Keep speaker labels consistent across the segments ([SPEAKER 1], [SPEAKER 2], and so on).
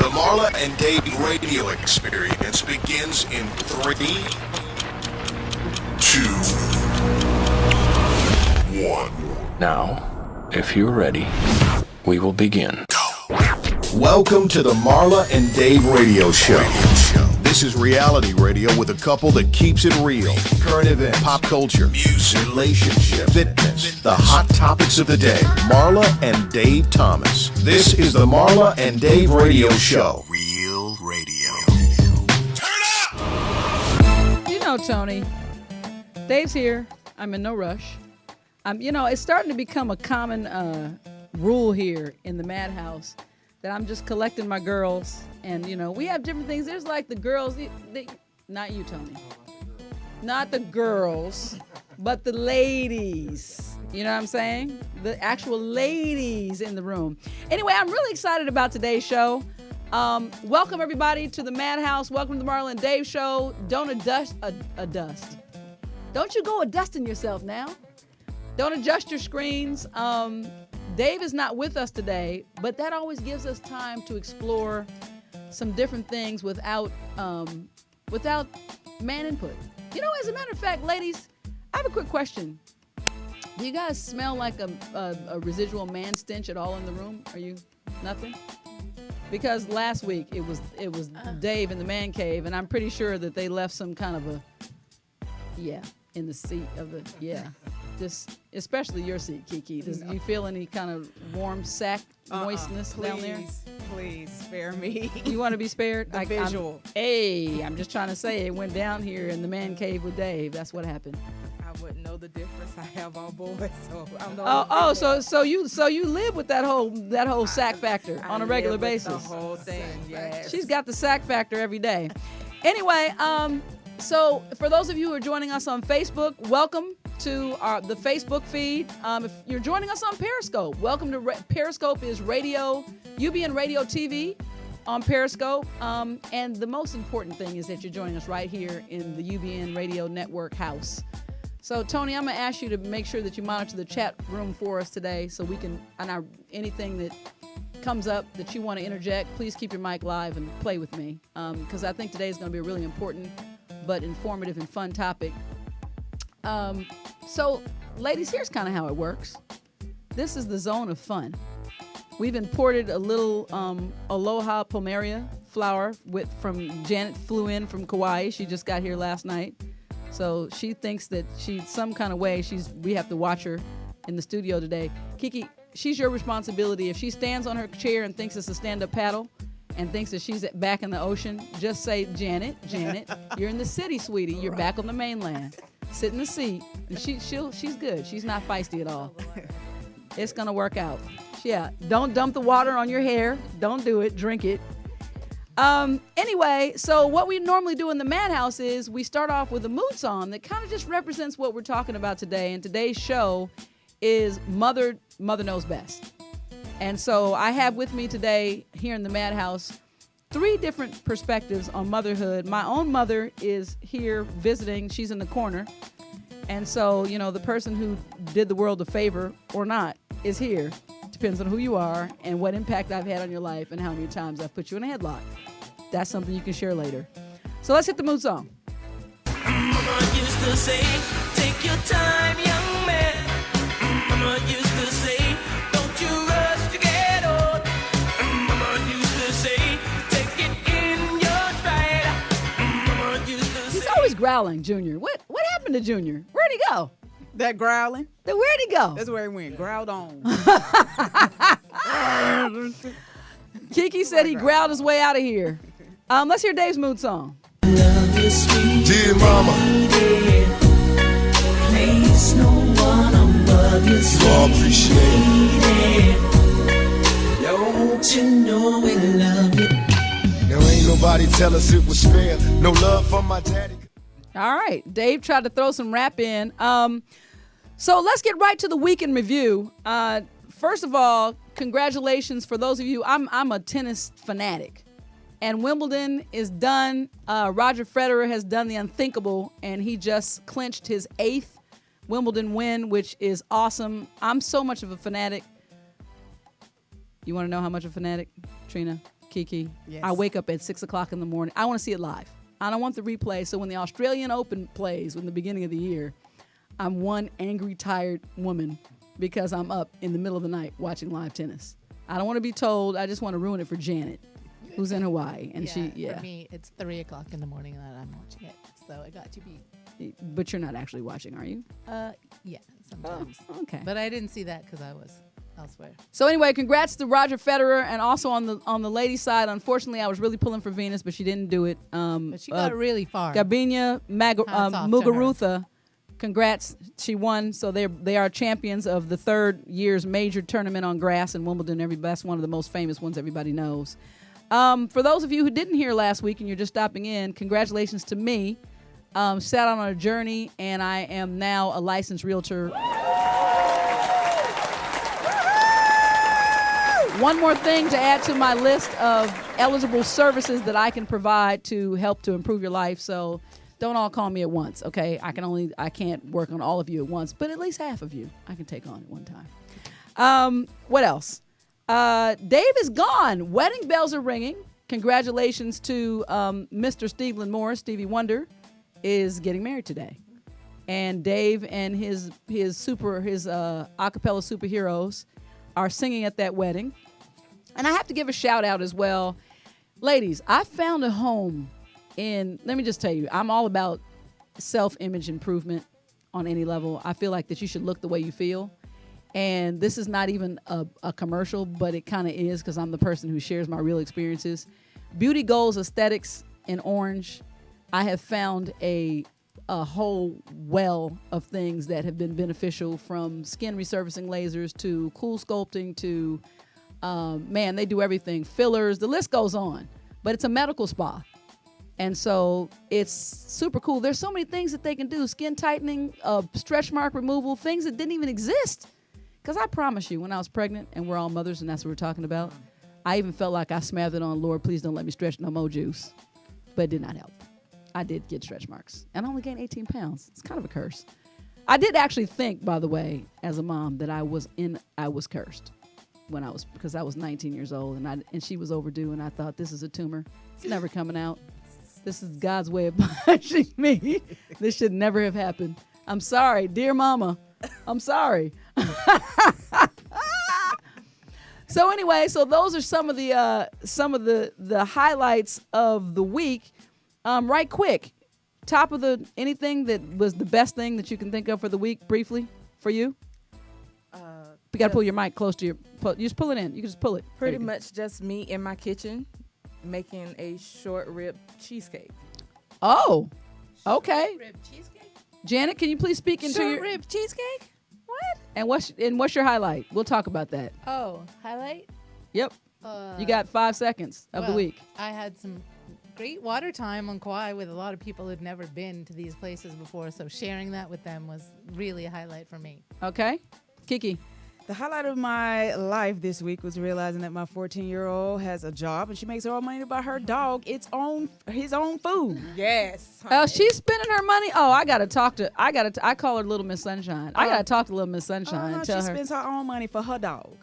[SPEAKER 1] The Marla and Dave radio experience begins in 3, 2, 1.
[SPEAKER 2] Now, if you're ready, we will begin.
[SPEAKER 1] Welcome to the Marla and Dave radio show. This is reality radio with a couple that keeps it real. Current events, pop culture, music, relationships, fitness, the hot topics of the day. Marla and Dave Thomas. This is the Marla and Dave radio show. Real radio. Turn up!
[SPEAKER 3] You know, Tony, Dave's here. I'm in no rush. It's starting to become a common rule here in the Madhouse that I'm just collecting my girls. And, we have different things. There's like the girls, not you, Tony. Not the girls, but the ladies. You know what I'm saying? The actual ladies in the room. Anyway, I'm really excited about today's show. Welcome, everybody, to the Madhouse. Welcome to the Marla and Dave show. Don't adjust. Don't you go adjusting yourself now. Don't adjust your screens. Dave is not with us today, but that always gives us time to explore some different things without man input. As a matter of fact, ladies, I have a quick question. Do you guys smell like a residual man stench at all in the room? Are you nothing? Because last week it was Dave in the man cave, and I'm pretty sure that they left some kind of in the seat of the just especially your seat, Kiki. Do you feel any kind of warm sack moistness down there?
[SPEAKER 4] Please spare me.
[SPEAKER 3] You want to be spared?
[SPEAKER 4] The visual.
[SPEAKER 3] I'm just trying to say it went down here in the man cave with Dave. That's what happened.
[SPEAKER 4] I wouldn't know the difference. I have all boys, so I'm the
[SPEAKER 3] so you live with that whole sack factor on a regular basis.
[SPEAKER 4] The whole thing, yes.
[SPEAKER 3] She's got the sack factor every day. Anyway, so for those of you who are joining us on Facebook, welcome to the Facebook feed. If you're joining us on Periscope, welcome to Periscope is radio, UBN Radio TV on Periscope. And the most important thing is that you're joining us right here in the UBN Radio Network house. So, Tony, I'm going to ask you to make sure that you monitor the chat room for us today so we can, anything that comes up that you want to interject, please keep your mic live and play with me, because I think today is going to be a really important but informative and fun topic. So, ladies, here's kind of how it works. This is the zone of fun. We've imported a little Aloha Pomeria flower from Janet flew in from Kauai. She just got here last night. So she thinks that some kind of way we have to watch her in the studio today. Kiki, she's your responsibility. If she stands on her chair and thinks it's a stand-up paddle and thinks that she's back in the ocean, just say, Janet, you're in the city, sweetie. You're back on the mainland. Sit in the seat. And she's good. She's not feisty at all. It's going to work out. Yeah, don't dump the water on your hair. Don't do it. Drink it. Anyway, so what we normally do in the Madhouse is we start off with a mood song that kind of just represents what we're talking about today. And today's show is Mother Knows Best. And so I have with me today here in the Madhouse 3 different perspectives on motherhood. My own mother is here visiting. She's in the corner. And so, the person who did the world a favor or not is here. Depends on who you are and what impact I've had on your life and how many times I've put you in a headlock. That's something you can share later. So let's hit the mood song.
[SPEAKER 5] Mama used to say, take your time, young man. Mama used to say, don't you rush to get old. Mama used to say, take it in your stride. Mama used to say.
[SPEAKER 3] He's always growling, Junior. What happened to Junior? Where'd he go?
[SPEAKER 4] That growling?
[SPEAKER 3] Where'd he go?
[SPEAKER 4] That's where he went. Growled on.
[SPEAKER 3] Kiki said he growled his way out of here. Let's hear Dave's mood song.
[SPEAKER 1] Dear Mama,
[SPEAKER 5] Place no one above you.
[SPEAKER 1] you all appreciate it.
[SPEAKER 5] Don't you know we love you?
[SPEAKER 1] Now ain't nobody tell us it was fair. No love for my daddy.
[SPEAKER 3] All right. Dave tried to throw some rap in. So let's get right to the week in review. First of all, congratulations for those of you. I'm a tennis fanatic. And Wimbledon is done. Roger Federer has done the unthinkable, and he just clinched his 8th Wimbledon win, which is awesome. I'm so much of a fanatic. You want to know how much of a fanatic, Trina? Kiki.
[SPEAKER 4] Yes.
[SPEAKER 3] I wake up at 6 o'clock in the morning. I want to see it live. I don't want the replay. So when the Australian Open plays in the beginning of the year, I'm one angry, tired woman because I'm up in the middle of the night watching live tennis. I don't want to be told. I just want to ruin it for Janet, who's in Hawaii. And
[SPEAKER 6] For me, it's 3 o'clock in the morning that I'm watching it. So I got to be.
[SPEAKER 3] But you're not actually watching, are you?
[SPEAKER 6] Yeah, sometimes.
[SPEAKER 3] Oh, okay.
[SPEAKER 6] But I didn't see that because I was elsewhere.
[SPEAKER 3] So anyway, congrats to Roger Federer, and also on the ladies' side. Unfortunately, I was really pulling for Venus, but she didn't do it.
[SPEAKER 6] But she got really far.
[SPEAKER 3] Gabina Muguruza, congrats, she won. So they are champions of the third year's major tournament on grass in Wimbledon. That's one of the most famous ones everybody knows. For those of you who didn't hear last week and you're just stopping in, congratulations to me. Set out on a journey, and I am now a licensed realtor. One more thing to add to my list of eligible services that I can provide to help to improve your life. So don't all call me at once, okay? I can't work on all of you at once, but at least half of you I can take on at one time. What else? Dave is gone. Wedding bells are ringing. Congratulations to Mr. Stephen Morris, Stevie Wonder, is getting married today. And Dave and his acapella superheroes are singing at that wedding. And I have to give a shout out as well. Ladies, I found a home let me just tell you, I'm all about self-image improvement on any level. I feel like that you should look the way you feel. And this is not even a commercial, but it kind of is because I'm the person who shares my real experiences. Beauty Goals Aesthetics in Orange. I have found a whole well of things that have been beneficial, from skin resurfacing lasers to cool sculpting to, they do everything. Fillers, the list goes on. But it's a medical spa. And so it's super cool. There's so many things that they can do. Skin tightening, stretch mark removal, things that didn't even exist. Because I promise you, when I was pregnant, and we're all mothers and that's what we're talking about, I even felt like I smothered on, Lord, please don't let me stretch no more juice. But it did not help. I did get stretch marks. And I only gained 18 pounds. It's kind of a curse. I did actually think, by the way, as a mom, that I was cursed because I was 19 years old and she was overdue, and I thought, this is a tumor. It's never coming out. This is God's way of punishing me. This should never have happened. I'm sorry, dear mama. I'm sorry. So anyway, those are some of the highlights of the week. Right quick, top of anything that was the best thing that you can think of for the week, briefly, for you? You got to pull your mic close to you just pull it in. You can just pull it.
[SPEAKER 4] Pretty much just me in my kitchen making a short rib cheesecake.
[SPEAKER 3] Oh, okay.
[SPEAKER 6] Short rib cheesecake?
[SPEAKER 3] Janet, can you please speak into
[SPEAKER 6] Short
[SPEAKER 3] your
[SPEAKER 6] rib cheesecake? What?
[SPEAKER 3] And what's your highlight? We'll talk about that.
[SPEAKER 6] Oh, highlight?
[SPEAKER 3] Yep. You got 5 seconds of the week.
[SPEAKER 6] I had some great water time on Kauai with a lot of people who'd never been to these places before, so sharing that with them was really a highlight for me.
[SPEAKER 3] Okay. Kiki.
[SPEAKER 7] The highlight of my life this week was realizing that my 14-year-old has a job and she makes her own money to buy her dog his own food.
[SPEAKER 4] Yes.
[SPEAKER 3] She's spending her money. Oh, I call her Little Miss Sunshine. I gotta talk to Little Miss Sunshine and tell
[SPEAKER 7] she
[SPEAKER 3] her.
[SPEAKER 7] spends her own money for her dog.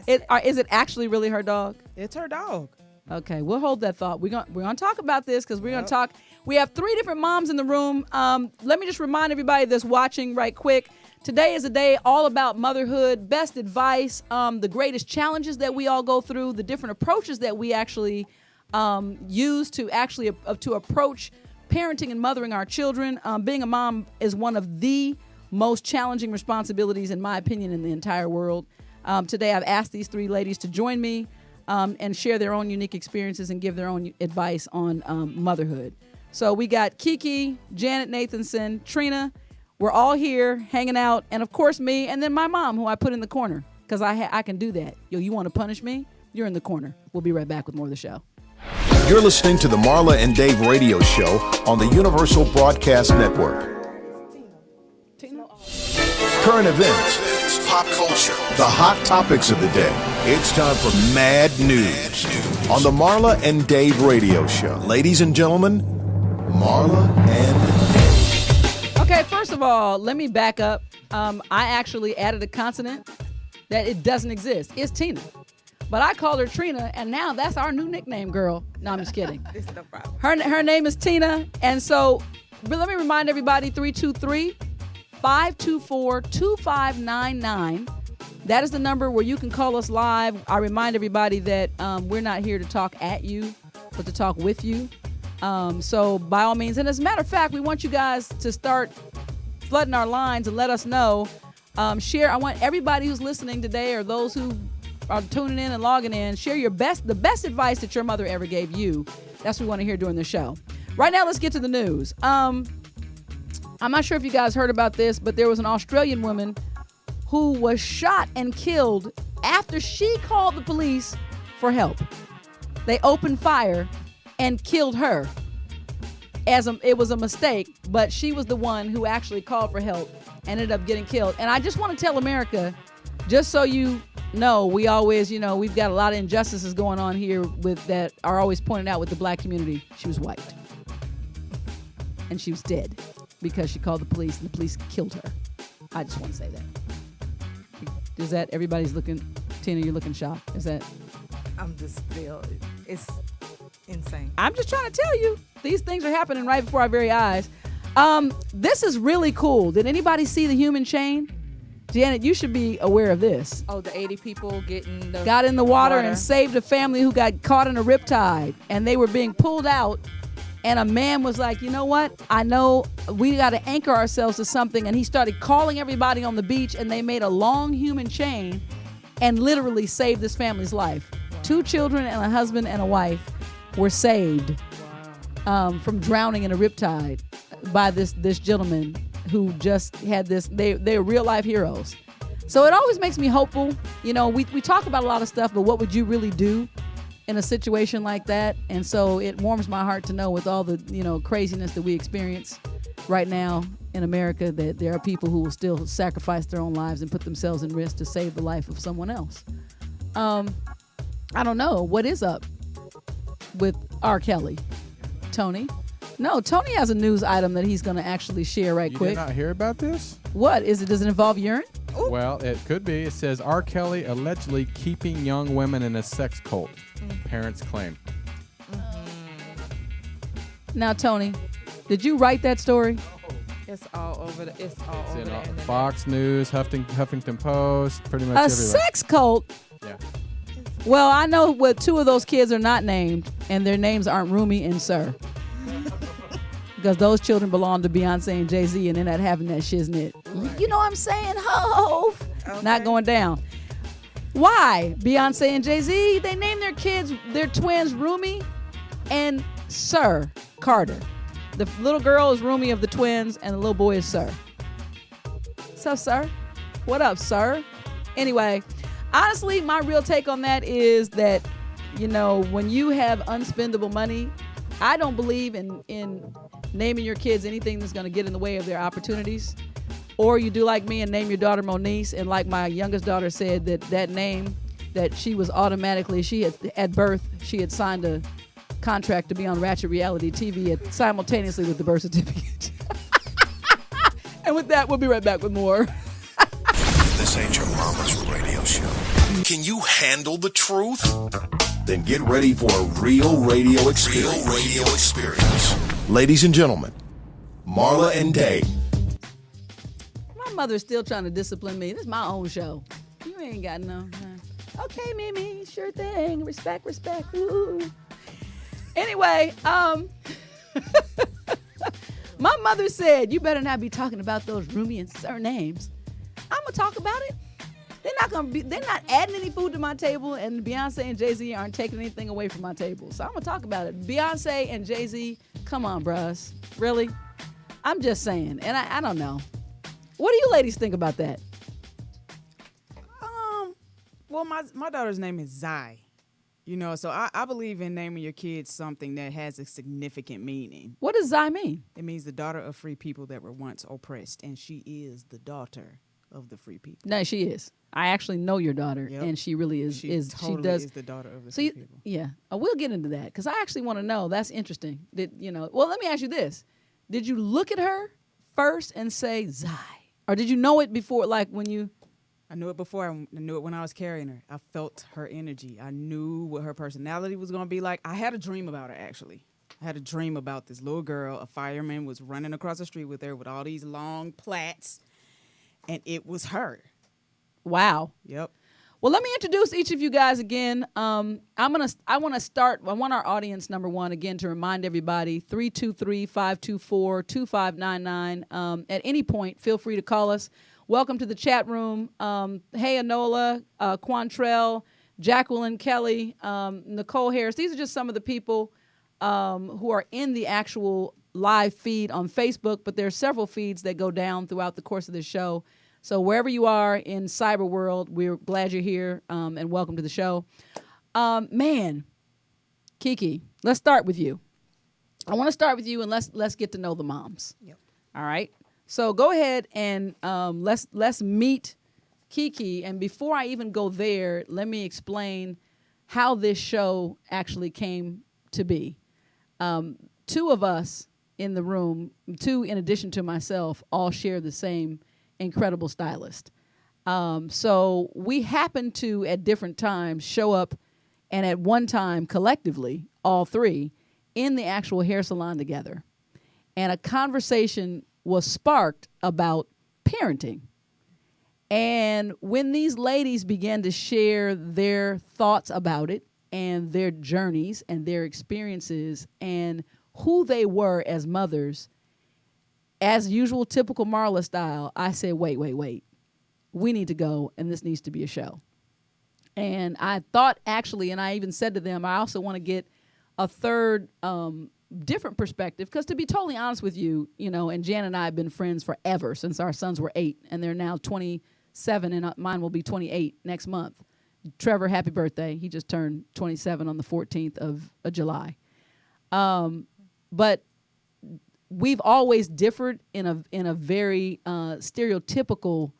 [SPEAKER 3] Is it actually really her dog?
[SPEAKER 7] It's her dog.
[SPEAKER 3] Okay, we'll hold that thought. We're gonna talk about this because we're gonna talk. We have 3 different moms in the room. Let me just remind everybody that's watching right quick. Today is a day all about motherhood, best advice, the greatest challenges that we all go through, the different approaches that we actually use to approach parenting and mothering our children. Being a mom is one of the most challenging responsibilities, in my opinion, in the entire world. Today, I've asked these 3 ladies to join me and share their own unique experiences and give their own advice on motherhood. So we got Kiki, Janet Nathanson, Trina. We're all here hanging out, and of course me, and then my mom, who I put in the corner because I can do that. You want to punish me? You're in the corner. We'll be right back with more of the show.
[SPEAKER 1] You're listening to the Marla and Dave radio show on the Universal Broadcast Network. Current events, pop culture, the hot topics of the day. It's time for MaD News on the Marla and Dave radio show. Ladies and gentlemen, Marla and Dave.
[SPEAKER 3] Okay, first of all, let me back up. I actually added a consonant that it doesn't exist. It's Tina. But I called her Trina, and now that's our new nickname, girl. No, I'm just kidding.
[SPEAKER 4] It's no problem.
[SPEAKER 3] Her name is Tina, and so but let me remind everybody, 323-524-2599. That is the number where you can call us live. I remind everybody that we're not here to talk at you, but to talk with you. So by all means, and as a matter of fact, we want you guys to start flooding our lines and let us know. Share. I want everybody who's listening today, or those who are tuning in and logging in, share the best advice that your mother ever gave you. That's what we want to hear during the show. Right now, let's get to the news. I'm not sure if you guys heard about this, but there was an Australian woman who was shot and killed after she called the police for help. They opened fire and killed her. It was a mistake, but she was the one who actually called for help and ended up getting killed. And I just want to tell America, just so you know, we always, we've got a lot of injustices going on here with that are always pointed out with the black community. She was white. And she was dead because she called the police and the police killed her. I just want to say that. Is that everybody's looking? Tina, you're looking shocked. Is that?
[SPEAKER 4] I'm just still, it's insane.
[SPEAKER 3] I'm just trying to tell you, these things are happening right before our very eyes. This is really cool. Did anybody see the human chain? Janet, you should be aware of this.
[SPEAKER 4] Oh, the 80 people
[SPEAKER 3] got in the water and saved a family who got caught in a riptide, and they were being pulled out. And a man was like, you know what? I know we got to anchor ourselves to something. And he started calling everybody on the beach, and they made a long human chain and literally saved this family's life. Wow. 2 children and a husband and a wife were saved from drowning in a riptide by this gentleman who just had this. They're real life heroes. So it always makes me hopeful. We talk about a lot of stuff, but what would you really do in a situation like that? And so it warms my heart to know, with all the craziness that we experience right now in America, that there are people who will still sacrifice their own lives and put themselves in risk to save the life of someone else. I don't know what is up with R. Kelly. Tony? No, Tony has a news item that he's going to actually share quick.
[SPEAKER 8] You did not hear about this?
[SPEAKER 3] What is it? Does it involve urine?
[SPEAKER 8] Ooh. Well, it could be. It says R. Kelly allegedly keeping young women in a sex cult. Parents claim.
[SPEAKER 3] Now, Tony, did you write that story?
[SPEAKER 4] It's all over the internet.
[SPEAKER 8] Fox News, Huffington Post, pretty much everywhere.
[SPEAKER 3] Sex cult?
[SPEAKER 8] Yeah.
[SPEAKER 3] Well, I know what 2 of those kids are not named, and their names aren't Rumi and Sir. Because those children belong to Beyonce and Jay-Z, and they're not having that shiznit. Right. You know what I'm saying? Hove. Okay. Not going down. Why? Beyonce and Jay-Z, they named their kids, their twins, Rumi and Sir Carter. The little girl is Rumi of the twins, and the little boy is Sir. So, Sir? What up, Sir? Anyway, honestly, my real take on that is that, when you have unspendable money, I don't believe in naming your kids anything that's going to get in the way of their opportunities. Or you do like me and name your daughter Moniece, and like my youngest daughter said, that name that she was automatically, at birth, she had signed a contract to be on Ratchet Reality TV simultaneously with the birth certificate. And with that, we'll be right back with more.
[SPEAKER 1] This ain't your mama's radio show. Can you handle the truth? Then get ready for a real radio experience. Ladies and gentlemen, Marla and Dave.
[SPEAKER 3] My mother's still trying to discipline me. This is my own show. You ain't got no. Okay, Mimi, sure thing. Respect. Ooh. Anyway, my mother said, you better not be talking about those Rumi and Sir names. I'm gonna talk about it. They're not adding any food to my table, and Beyonce and Jay-Z aren't taking anything away from my table. So I'm gonna talk about it. Beyonce and Jay-Z, come on, bruh. Really? I'm just saying. And I don't know. What do you ladies think about that?
[SPEAKER 7] Well, my daughter's name is Zai. So I believe in naming your kids something that has a significant meaning.
[SPEAKER 3] What does Zai mean?
[SPEAKER 7] It means the daughter of free people that were once oppressed, and she is the daughter of the free people.
[SPEAKER 3] No, she is. I actually know your daughter,
[SPEAKER 7] yep.
[SPEAKER 3] And she really is.
[SPEAKER 7] She is the daughter of the free people.
[SPEAKER 3] Yeah, we'll get into that because I actually want to know. That's interesting. Well, let me ask you this: did you look at her first and say Zai, or did you know it before? Like when you?
[SPEAKER 7] I knew it before. I knew it when I was carrying her. I felt her energy. I knew what her personality was going to be like. I had a dream about her, actually. I had a dream about this little girl. A fireman was running across the street with her with all these long plaits, and it was her.
[SPEAKER 3] Wow.
[SPEAKER 7] Yep.
[SPEAKER 3] Well, let me introduce each of you guys again. I want our audience, number one, again, to remind everybody, 323-524-2599. At any point, feel free to call us. Welcome to the chat room. Hey, Anola, Quantrell, Jacqueline Kelly, Nicole Harris. These are just some of the people who are in the actual live feed on Facebook, but there are several feeds that go down throughout the course of this show. So wherever you are in cyber world, we're glad you're here, and welcome to the show. Man, Kiki, let's start with you. I want to start with you, and let's get to know the moms.
[SPEAKER 4] Yep.
[SPEAKER 3] All right. So go ahead and let's meet Kiki. And before I even go there, let me explain how this show actually came to be. Two of us in the room, two in addition to myself, all share the same incredible stylist. So we happen to, at different times, show up, and at one time, collectively, all three, in the actual hair salon together. And a conversation was sparked about parenting. And when these ladies began to share their thoughts about it and their journeys and their experiences and who they were as mothers, as usual, typical Marla style, I said, wait. We need to go, and this needs to be a show. And I thought, actually, and I even said to them, I also want to get a third different perspective, because to be totally honest with you, and Jan and I have been friends forever, since our sons were 8, and they're now 27, and mine will be 28 next month. Trevor, happy birthday. He just turned 27 on the 14th of July. But we've always differed in a very stereotypical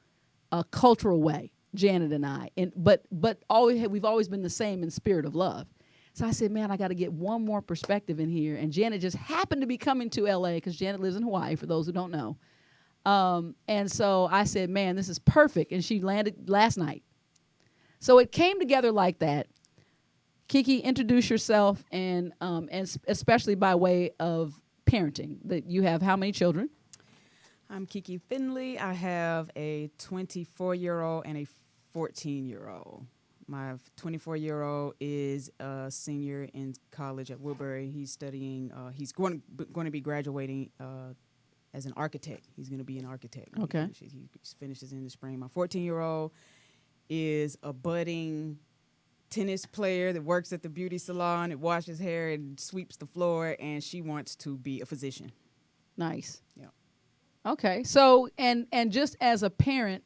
[SPEAKER 3] cultural way, Janet and I. But we've always been the same in spirit of love. So I said, man, I got to get one more perspective in here. And Janet just happened to be coming to L.A. because Janet lives in Hawaii, for those who don't know. And so I said, man, this is perfect. And she landed last night. So it came together like that. Kiki, introduce yourself, and especially by way of parenting. That you have how many children?
[SPEAKER 7] I'm Kiki Finley. I have a 24-year-old and a 14-year-old. My 24-year-old is a senior in college at Woodbury. He's studying. He's going to be graduating as an architect. He's going to be an architect.
[SPEAKER 3] Okay.
[SPEAKER 7] He finishes in the spring. My 14-year-old is a budding tennis player that works at the beauty salon. It washes hair and sweeps the floor, and she wants to be a physician.
[SPEAKER 3] Nice.
[SPEAKER 7] Yeah.
[SPEAKER 3] Okay. So and just as a parent,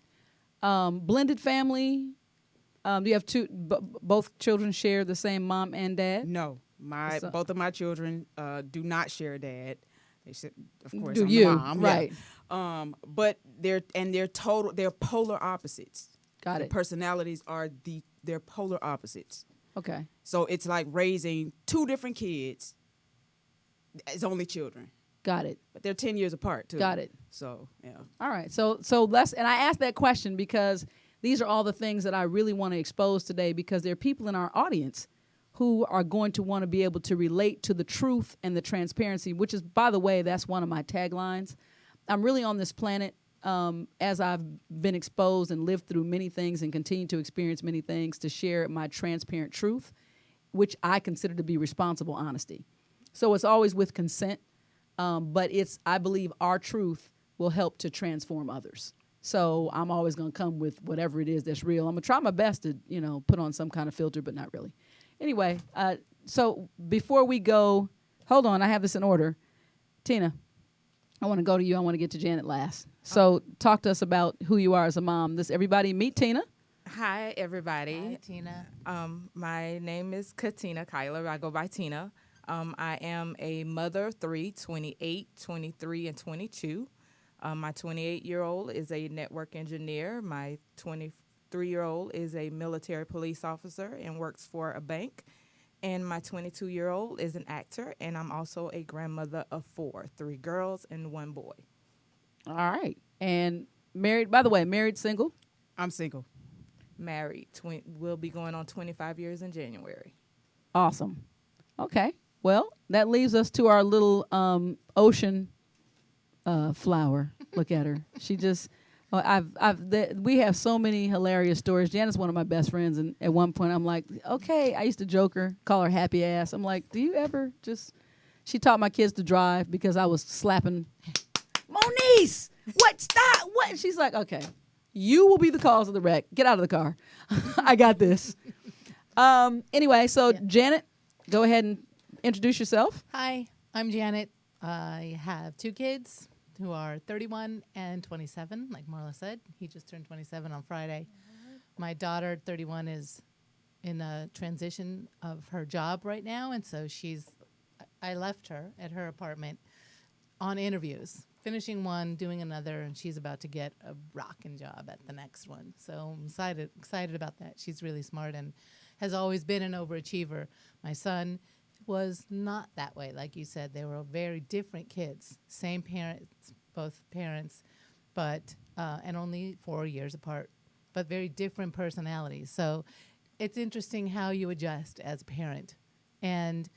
[SPEAKER 3] blended family. Do you have both children share the same mom and dad?
[SPEAKER 7] No, both of my children do not share a dad. They said, of course,
[SPEAKER 3] do
[SPEAKER 7] I'm
[SPEAKER 3] you?
[SPEAKER 7] the mom,
[SPEAKER 3] right?
[SPEAKER 7] Yeah. But they're polar opposites.
[SPEAKER 3] Got
[SPEAKER 7] the
[SPEAKER 3] it.
[SPEAKER 7] Personalities are they're polar opposites.
[SPEAKER 3] Okay.
[SPEAKER 7] So it's like raising two different kids as only children.
[SPEAKER 3] Got it.
[SPEAKER 7] But they're 10 years apart too.
[SPEAKER 3] Got it.
[SPEAKER 7] So yeah.
[SPEAKER 3] All right. So let's. And I asked that question because these are all the things that I really want to expose today, because there are people in our audience who are going to want to be able to relate to the truth and the transparency, which is, by the way, that's one of my taglines. I'm really on this planet as I've been exposed and lived through many things and continue to experience many things, to share my transparent truth, which I consider to be responsible honesty. So it's always with consent, but I believe our truth will help to transform others. So I'm always going to come with whatever it is that's real. I'm going to try my best to, put on some kind of filter, but not really. Anyway, so before we go, hold on, I have this in order. Tina, I want to go to you. I want to get to Janet last. So talk to us about who you are as a mom. Everybody meet Tina.
[SPEAKER 4] Hi, everybody.
[SPEAKER 6] Hi, Tina.
[SPEAKER 4] My name is Katina Kyler. I go by Tina. I am a mother, 28, 23, and 22. My 28-year-old is a network engineer. My 23-year-old is a military police officer and works for a bank. And my 22-year-old is an actor, and I'm also a grandmother of 4, 3 girls and 1 boy.
[SPEAKER 3] All right. And married, by the way, married, single?
[SPEAKER 7] I'm single.
[SPEAKER 4] Married. We'll be going on 25 years in January.
[SPEAKER 3] Awesome. Okay. Well, that leaves us to our little ocean flower. Look at her. She just. We have so many hilarious stories. Janet's one of my best friends, and at one point I'm like, okay, I used to joke her, call her happy ass. I'm like, do you ever just? She taught my kids to drive because I was slapping. Moniece, what? Stop! What? And she's like, okay, you will be the cause of the wreck. Get out of the car. I got this. Anyway, so Janet, go ahead and introduce yourself.
[SPEAKER 6] Hi, I'm Janet. I have 2 kids who are 31 and 27, like Marla said. He just turned 27 on Friday. My daughter, 31, is in a transition of her job right now, and so I left her at her apartment on interviews, finishing one, doing another, and she's about to get a rockin' job at the next one. So I'm excited about that. She's really smart and has always been an overachiever. My son was not that way. Like you said, they were very different kids. Same parents, both parents, but and only 4 years apart, but very different personalities. So it's interesting how you adjust as a parent. And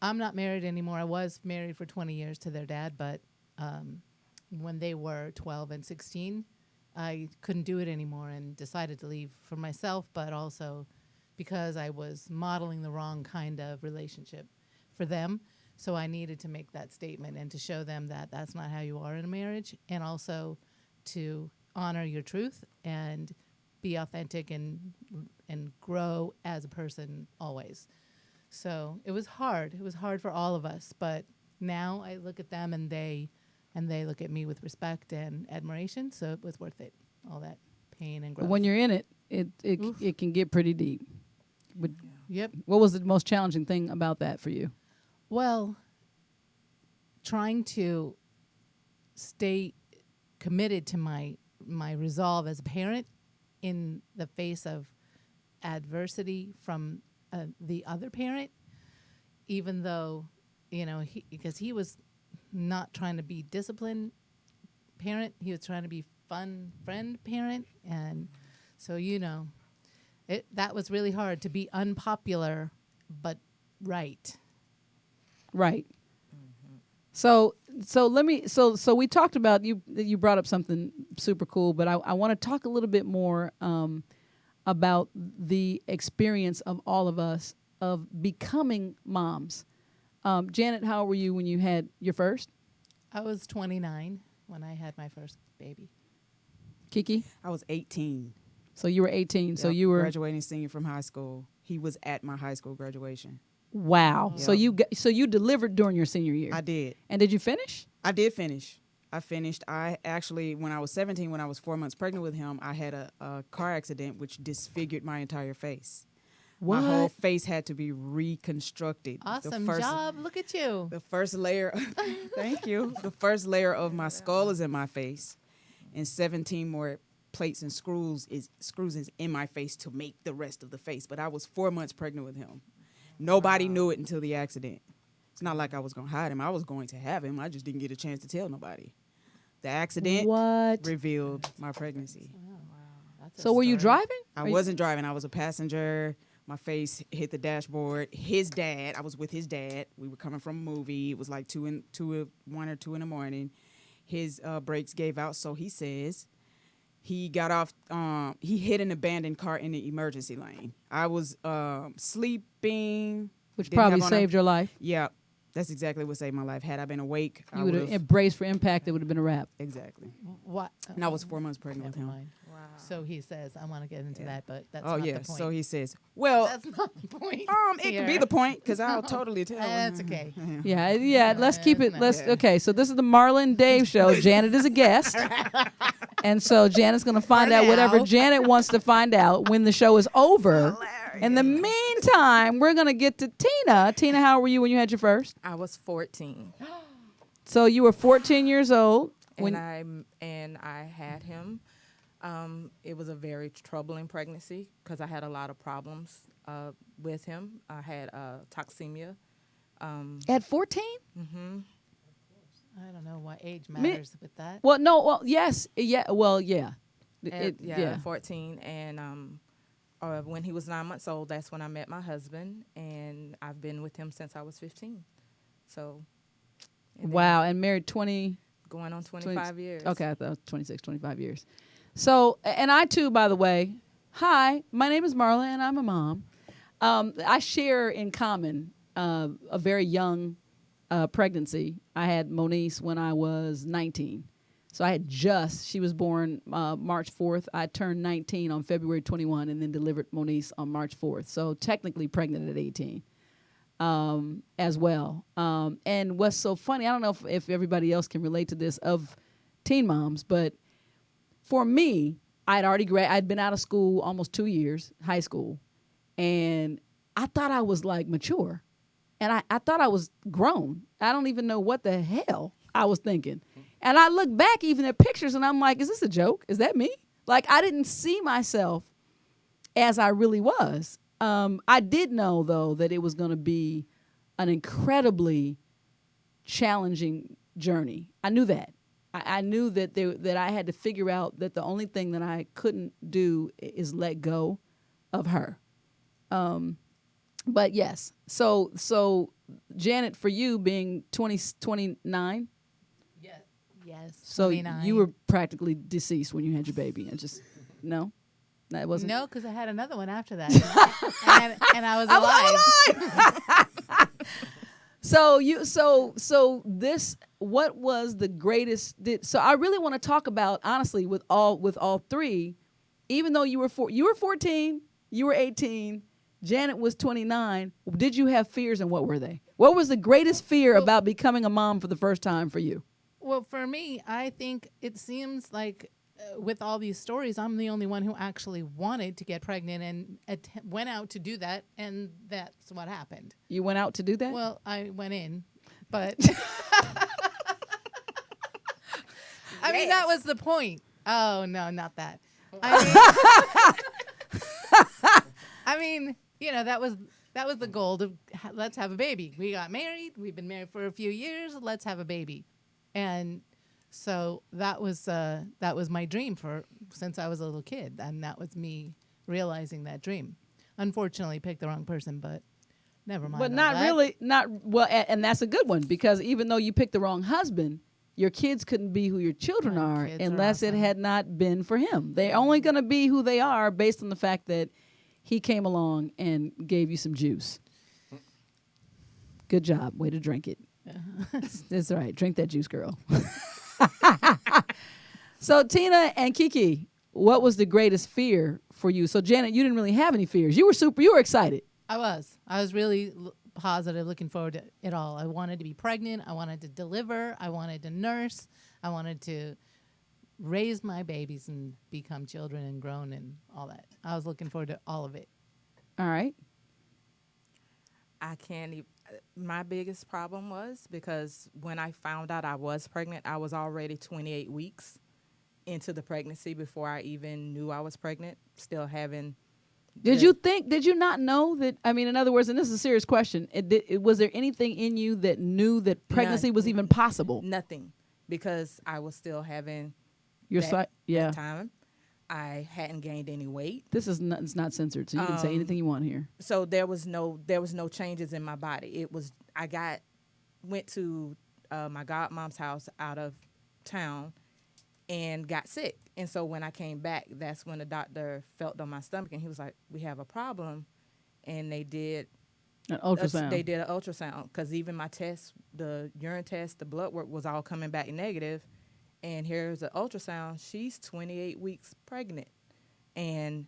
[SPEAKER 6] I'm not married anymore. I was married for 20 years to their dad, but when they were 12 and 16, I couldn't do it anymore and decided to leave for myself, but also because I was modeling the wrong kind of relationship for them. So I needed to make that statement and to show them that that's not how you are in a marriage, and also to honor your truth and be authentic and grow as a person always. So it was hard. It was hard for all of us, but now I look at them and they look at me with respect and admiration, so it was worth it, all that pain and growth.
[SPEAKER 3] When you're in it, it can get pretty deep. But
[SPEAKER 6] Yep.
[SPEAKER 3] what was the most challenging thing about that for you?
[SPEAKER 6] Well, trying to stay committed to my resolve as a parent in the face of adversity from the other parent, even though, because he was not trying to be disciplined parent, he was trying to be fun friend parent, and so that was really hard to be unpopular, but right.
[SPEAKER 3] Right. So we talked about you brought up something super cool, but I want to talk a little bit more about the experience of all of us of becoming moms. Janet, how old were you when you had your first?
[SPEAKER 6] I was 29 when I had my first baby.
[SPEAKER 3] Kiki?
[SPEAKER 7] I was 18.
[SPEAKER 3] So you were 18.
[SPEAKER 7] Yep,
[SPEAKER 3] so you were
[SPEAKER 7] graduating senior from high school. He was at my high school graduation.
[SPEAKER 3] Wow.
[SPEAKER 7] Yep.
[SPEAKER 3] So you delivered during your senior year.
[SPEAKER 7] I did.
[SPEAKER 3] And did you finish?
[SPEAKER 7] I did finish. I finished. I actually, when I was 17, when I was 4 months pregnant with him, I had a car accident which disfigured my entire face.
[SPEAKER 3] What?
[SPEAKER 7] My whole face had to be reconstructed.
[SPEAKER 6] Awesome job. Look at you.
[SPEAKER 7] The first layer, thank you. The first layer of my skull is in my face, and 17 more plates and screws is in my face to make the rest of the face. But I was 4 months pregnant with him. Nobody knew it until the accident. It's not like I was going to hide him. I was going to have him. I just didn't get a chance to tell nobody. The accident revealed my pregnancy.
[SPEAKER 3] So were you driving?
[SPEAKER 7] I wasn't driving. I was a passenger. My face hit the dashboard. His dad, I was with his dad. We were coming from a movie. It was like 1 or 2 in the morning. His brakes gave out, so he says. He got off, he hit an abandoned car in the emergency lane. I was sleeping.
[SPEAKER 3] Which probably saved your life.
[SPEAKER 7] Yeah, that's exactly what saved my life. Had I been awake,
[SPEAKER 3] you would have braced for impact. It would have been a wrap.
[SPEAKER 7] Exactly.
[SPEAKER 6] What?
[SPEAKER 7] And I was 4 months pregnant with him.
[SPEAKER 6] Wow. So he says, I want to get into that, but that's not the point.
[SPEAKER 7] So he says, well,
[SPEAKER 6] that's not the point.
[SPEAKER 7] It could be the point, because I'll totally tell.
[SPEAKER 6] That's okay.
[SPEAKER 3] Yeah. Let's keep it. Okay. So this is the Marla and Dave show. Janet is a guest, and so Janet's going to find out whatever Janet wants to find out when the show is over. Hilarious. In the meantime, we're going to get to Tina. Tina, how were you when you had your first?
[SPEAKER 4] I was 14.
[SPEAKER 3] So you were 14 years old when
[SPEAKER 4] I had him. It was a very troubling pregnancy because I had a lot of problems with him. I had toxemia.
[SPEAKER 3] At 14?
[SPEAKER 4] Mm-hmm.
[SPEAKER 6] I don't know what age matters with that.
[SPEAKER 3] Well, no. Well, yes. Yeah. Well, yeah.
[SPEAKER 4] 14, and when he was 9 months old, that's when I met my husband, and I've been with him since I was 15. So.
[SPEAKER 3] Wow, and married 20.
[SPEAKER 4] Going on 25 years.
[SPEAKER 3] Okay, I thought it was 26, 25 years. So, and I too, by the way, hi, my name is Marla, and I'm a mom. I share in common a very young pregnancy. I had Moniece when I was 19. So she was born March 4th. I turned 19 on February 21 and then delivered Moniece on March 4th. So technically pregnant at 18 as well. And what's so funny, I don't know if everybody else can relate to this of teen moms, but for me, I'd been out of school almost 2 years, high school, and I thought I was like mature. And I thought I was grown. I don't even know what the hell I was thinking. And I look back even at pictures and I'm like, is this a joke? Is that me? Like, I didn't see myself as I really was. I did know, though, that it was going to be an incredibly challenging journey. I knew that. I knew that I had to figure out that the only thing that I couldn't do is let go of her. But yes, so Janet, for you being 29,
[SPEAKER 6] Yes.
[SPEAKER 3] so
[SPEAKER 6] 29.
[SPEAKER 3] you were practically deceased when you had your baby, and just no, that wasn't.
[SPEAKER 6] No, because I had another one after that, and I was alive.
[SPEAKER 3] So this, what was the greatest? So I really want to talk about, honestly, with all three, even though you were 14, you were 18. Janet was 29. Did you have fears, and what were they? What was the greatest fear about becoming a mom for the first time for you?
[SPEAKER 6] Well, for me, I think it seems like with all these stories, I'm the only one who actually wanted to get pregnant and went out to do that, and that's what happened.
[SPEAKER 3] You went out to do that?
[SPEAKER 6] Well, I went in, but I mean, that was the point. Oh, no, not that. I mean, you know, that was the goal to let's have a baby. We got married. We've been married for a few years. Let's have a baby. And so that was my dream since I was a little kid, and that was me realizing that dream. Unfortunately, picked the wrong person, but never mind.
[SPEAKER 3] But and that's a good one, because even though you picked the wrong husband, your kids couldn't be who your children are unless it had not been for him. They're only going to be who they are based on the fact that he came along and gave you some juice. Good job. Way to drink it. That's right. Drink that juice, girl. So Tina and Kiki, what was the greatest fear for you? So Janet, you didn't really have any fears. You were excited.
[SPEAKER 6] I was really positive, looking forward to it all. I wanted to be pregnant. I wanted to deliver. I wanted to nurse. I wanted to raise my babies and become children and grown and all that. I was looking forward to all of it.
[SPEAKER 3] All right.
[SPEAKER 4] I can't even. My biggest problem was because when I found out I was pregnant, I was already 28 weeks into the pregnancy before I even knew I was pregnant, still having. Did
[SPEAKER 3] you not know that, I mean, in other words, and this is a serious question, was there anything in you that knew that pregnancy was even possible?
[SPEAKER 4] Nothing, because I was still having
[SPEAKER 3] that
[SPEAKER 4] time. I hadn't gained any weight.
[SPEAKER 3] This is not, it's not censored, so you can say anything you want here.
[SPEAKER 4] So there was no changes in my body. It was went to my godmom's house out of town and got sick. And so when I came back, that's when the doctor felt on my stomach and he was like, "We have a problem." And they did
[SPEAKER 3] an ultrasound.
[SPEAKER 4] They did an ultrasound, because even my test, the urine test, the blood work was all coming back negative. And here's an ultrasound. She's 28 weeks pregnant. And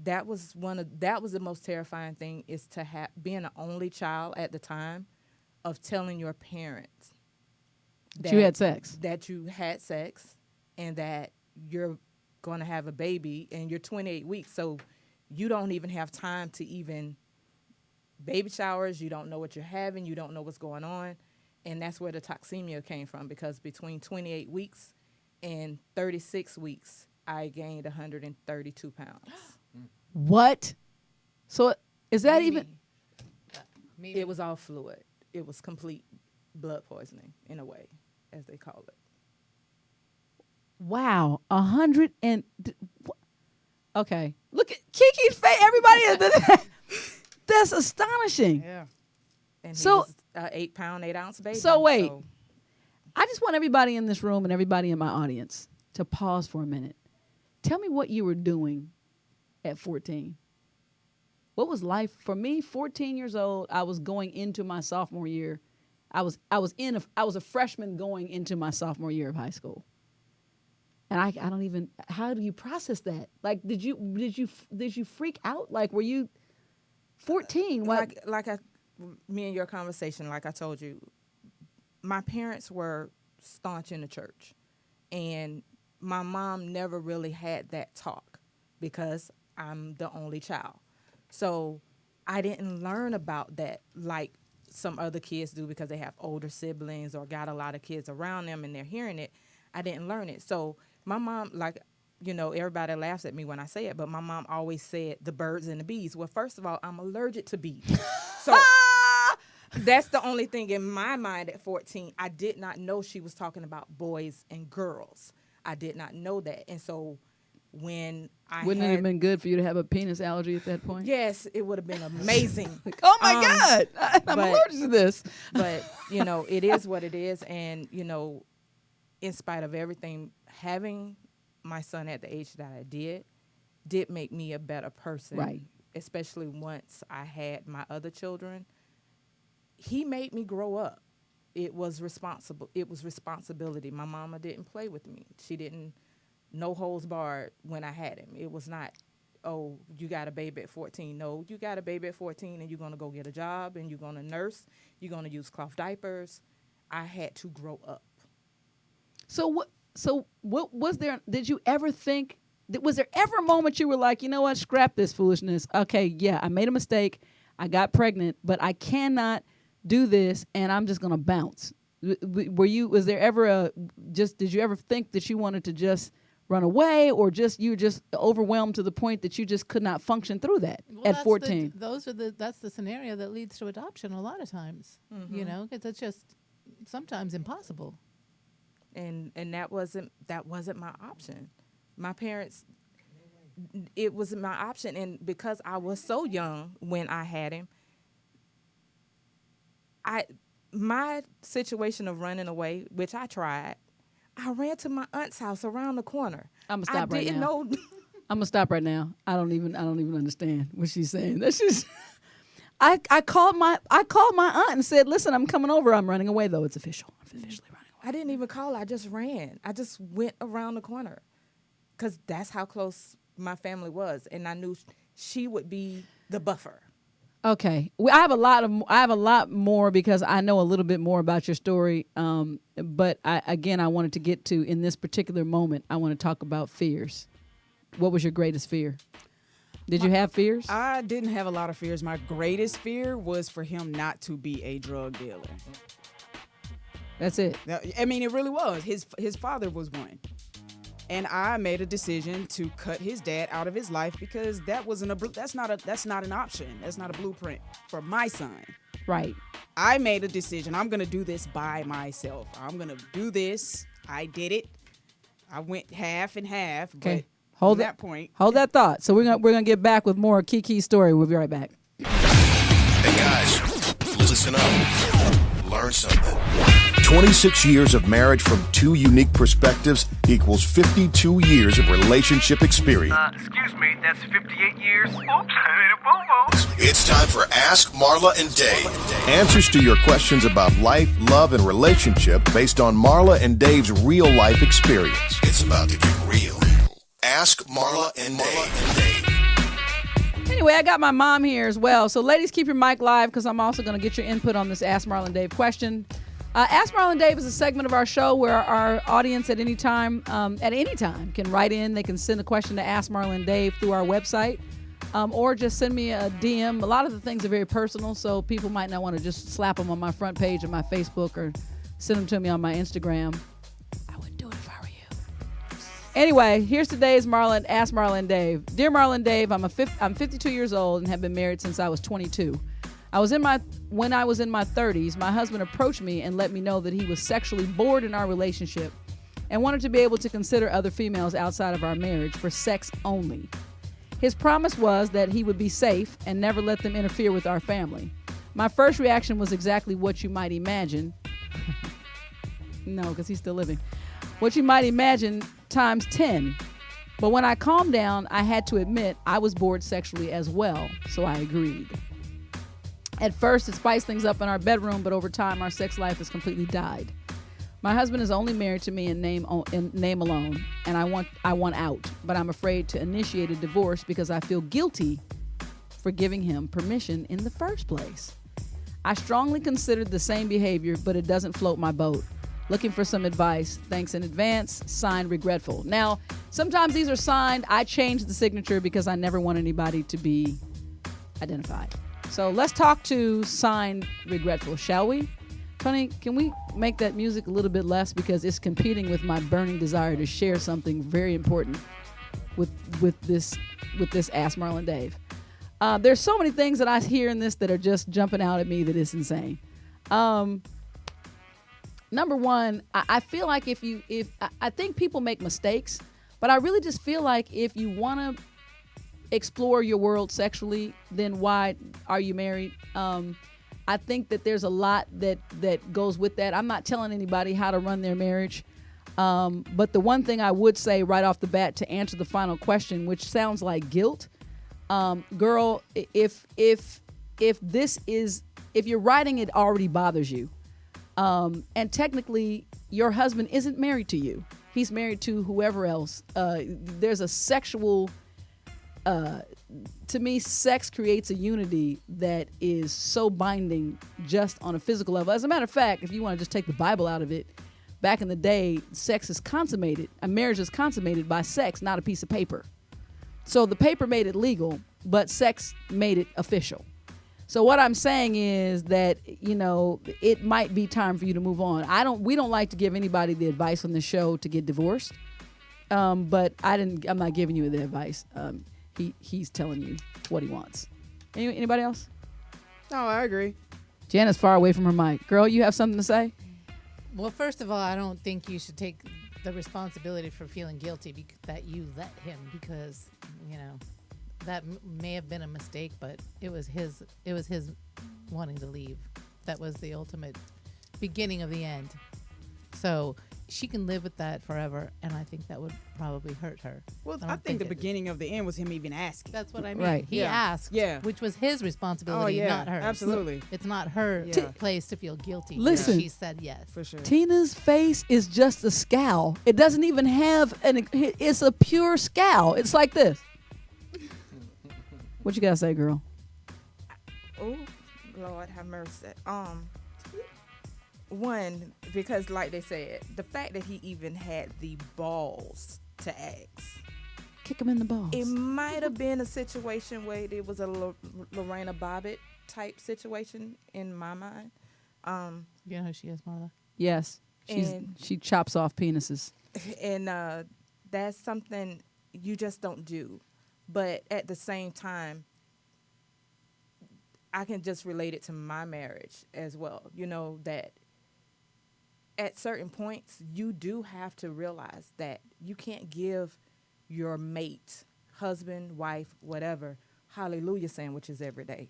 [SPEAKER 4] that was the most terrifying thing, is to being an only child at the time, of telling your parents
[SPEAKER 3] that you had sex.
[SPEAKER 4] That you had sex and that you're going to have a baby, and you're 28 weeks. So you don't even have time to even baby showers. You don't know what you're having. You don't know what's going on. And that's where the toxemia came from, because between 28 weeks and 36 weeks, I gained 132 pounds.
[SPEAKER 3] What? So is that even?
[SPEAKER 4] It was all fluid. It was complete blood poisoning, in a way, as they call it.
[SPEAKER 3] Wow. 100 and... Okay. Look at Kiki's face. Everybody. That's astonishing.
[SPEAKER 4] Yeah. And
[SPEAKER 3] So-
[SPEAKER 4] he was an 8-pound, 8-ounce baby.
[SPEAKER 3] So wait. I just want everybody in this room and everybody in my audience to pause for a minute. Tell me what you were doing at 14. What was life for me? 14 years old. I was going into my sophomore year. I was a freshman going into my sophomore year of high school. And I don't even. How do you process that? Like, did you freak out? Like, were you 14? What?
[SPEAKER 4] Me and your conversation, like I told you, my parents were staunch in the church, and my mom never really had that talk because I'm the only child. So I didn't learn about that like some other kids do because they have older siblings or got a lot of kids around them and they're hearing it. I didn't learn it. So my mom, like, everybody laughs at me when I say it, but my mom always said the birds and the bees. Well, first of all, I'm allergic to bees. So that's the only thing in my mind at 14. I did not know she was talking about boys and girls. I did not know that. And so when
[SPEAKER 3] Wouldn't it have been good for you to have a penis allergy at that point?
[SPEAKER 4] Yes, it would have been amazing.
[SPEAKER 3] Like, oh my God, I'm allergic to this.
[SPEAKER 4] But, it is what it is. And, in spite of everything, having my son at the age that I did make me a better person.
[SPEAKER 3] Right.
[SPEAKER 4] Especially once I had my other children. He made me grow up. It was responsibility. My mama didn't play with me. She didn't, no holds barred when I had him. It was not, oh, you got a baby at 14. No, you got a baby at 14 and you're going to go get a job and you're going to nurse. You're going to use cloth diapers. I had to grow up.
[SPEAKER 3] So what was there, did you ever think, was there ever a moment you were like, you know what, scrap this foolishness. Okay, yeah, I made a mistake. I got pregnant, but I cannot do this and I'm just going to bounce. Was there ever did you ever think that you wanted to just run away or you were just overwhelmed to the point that you just could not function through that at 14?
[SPEAKER 6] That's the scenario that leads to adoption a lot of times, because it's just sometimes impossible.
[SPEAKER 4] And that wasn't my option. My parents, it wasn't my option. And because I was so young when I had him, my situation of running away, which I tried, I ran to my aunt's house around the corner.
[SPEAKER 3] I'm gonna stop right now.
[SPEAKER 4] I didn't know.
[SPEAKER 3] I'm gonna stop right now. I don't even understand what she's saying. That's just. I called my aunt and said, "Listen, I'm coming over. I'm running away, though. It's official. I'm officially running away."
[SPEAKER 4] I didn't even call. I just ran. I just went around the corner, because that's how close my family was, and I knew she would be the buffer.
[SPEAKER 3] Okay, I have a lot more because I know a little bit more about your story. But I wanted to get to, in this particular moment, I want to talk about fears. What was your greatest fear? Did you have fears?
[SPEAKER 7] I didn't have a lot of fears. My greatest fear was for him not to be a drug dealer.
[SPEAKER 3] That's it.
[SPEAKER 7] I mean, it really was. His father was one. And I made a decision to cut his dad out of his life because that's not an option. That's not a blueprint for my son.
[SPEAKER 3] Right.
[SPEAKER 7] I made a decision. I'm going to do this by myself. I'm going to do this. I did it. I went half and half.
[SPEAKER 3] Okay.
[SPEAKER 7] But
[SPEAKER 3] Hold
[SPEAKER 7] that point.
[SPEAKER 3] Hold that thought. So we're gonna get back with more Kiki's story. We'll be right back.
[SPEAKER 1] Hey guys, listen up. Learn something. 26 years of marriage from two unique perspectives equals 52 years of relationship experience.
[SPEAKER 9] Excuse me, that's 58 years? Oops,
[SPEAKER 1] It's time for Ask Marla and Dave. Answers to your questions about life, love, and relationship based on Marla and Dave's real life experience. It's about to get real. Ask Marla and Dave.
[SPEAKER 3] Anyway, I got my mom here as well. So ladies, keep your mic live because I'm also going to get your input on this Ask Marla and Dave question. Ask Marla and Dave is a segment of our show where our audience at any time can write in. They can send a question to Ask Marla and Dave through our website or just send me a DM. A lot of the things are very personal, so people might not want to just slap them on my front page of my Facebook or send them to me on my Instagram. I wouldn't do it if I were you. Anyway, here's today's Ask Marla and Dave. Dear Marla and Dave, I'm 52 years old and have been married since I was 22. When I was in my 30s, my husband approached me and let me know that he was sexually bored in our relationship and wanted to be able to consider other females outside of our marriage for sex only. His promise was that he would be safe and never let them interfere with our family. My first reaction was exactly what you might imagine. No, because he's still living. What you might imagine times 10. But when I calmed down, I had to admit I was bored sexually as well, so I agreed. At first, it spiced things up in our bedroom, but over time, our sex life has completely died. My husband is only married to me in name alone, and I want out, but I'm afraid to initiate a divorce because I feel guilty for giving him permission in the first place. I strongly considered the same behavior, but it doesn't float my boat. Looking for some advice. Thanks in advance. Signed, Regretful. Now, sometimes these are signed. I changed the signature because I never want anybody to be identified. So let's talk to signed, Regretful, shall we? Tony, can we make that music a little bit less because it's competing with my burning desire to share something very important with this Ask Marla and Dave. There's so many things that I hear in this that are just jumping out at me that it's insane. Number one, I feel like I think people make mistakes, but I really just feel like if you want to explore your world sexually, then why are you married? I think that there's a lot that goes with that. I'm not telling anybody how to run their marriage, but the one thing I would say right off the bat to answer the final question, which sounds like guilt, girl, if you're writing it already bothers you. And technically, your husband isn't married to you. He's married to whoever else. There's a sexual, to me, sex creates a unity that is so binding just on a physical level. As a matter of fact, if you want to just take the Bible out of it, back in the day, sex is consummated. A marriage is consummated by sex, not a piece of paper. So the paper made it legal, but sex made it official. So what I'm saying is that, it might be time for you to move on. We don't like to give anybody the advice on the show to get divorced. But I'm not giving you the advice. He's telling you what he wants. Anybody else?
[SPEAKER 7] No, I agree.
[SPEAKER 3] Jana's far away from her mic. Girl, you have something to say?
[SPEAKER 6] Well, first of all, I don't think you should take the responsibility for feeling guilty that you let him because, that may have been a mistake, but it was his wanting to leave. That was the ultimate beginning of the end. So she can live with that forever, and I think that would probably hurt her.
[SPEAKER 7] Well, I think the beginning of the end was him even asking.
[SPEAKER 6] That's what I mean.
[SPEAKER 3] Right.
[SPEAKER 6] He asked, which was his responsibility, not hers.
[SPEAKER 7] Absolutely.
[SPEAKER 6] It's not her place to feel guilty.
[SPEAKER 3] Listen,
[SPEAKER 6] she said yes.
[SPEAKER 7] For sure.
[SPEAKER 3] Tina's face is just a scowl. It doesn't even have it's a pure scowl. It's like this. What you gotta say, girl?
[SPEAKER 4] Oh, Lord have mercy. One, because like they said, the fact that he even had the balls to ask.
[SPEAKER 3] Kick him in the balls.
[SPEAKER 4] It might have been a situation where it was a Lorena Bobbitt type situation in my mind.
[SPEAKER 6] You know who she is, Marla?
[SPEAKER 3] Yes. She chops off penises.
[SPEAKER 4] And that's something you just don't do. But at the same time, I can just relate it to my marriage as well. That at certain points, you do have to realize that you can't give your mate, husband, wife, whatever, hallelujah sandwiches every day.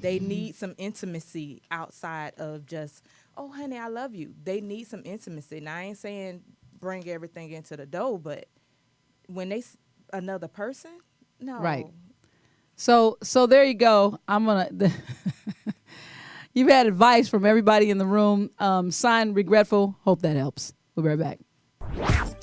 [SPEAKER 4] They need some intimacy outside of just, oh, honey, I love you. They need some intimacy. Now, I ain't saying bring everything into the dough, but when another person, no.
[SPEAKER 3] Right. So there you go. I'm gonna. You've had advice from everybody in the room. Signed, Regretful. Hope that helps. We'll be right back.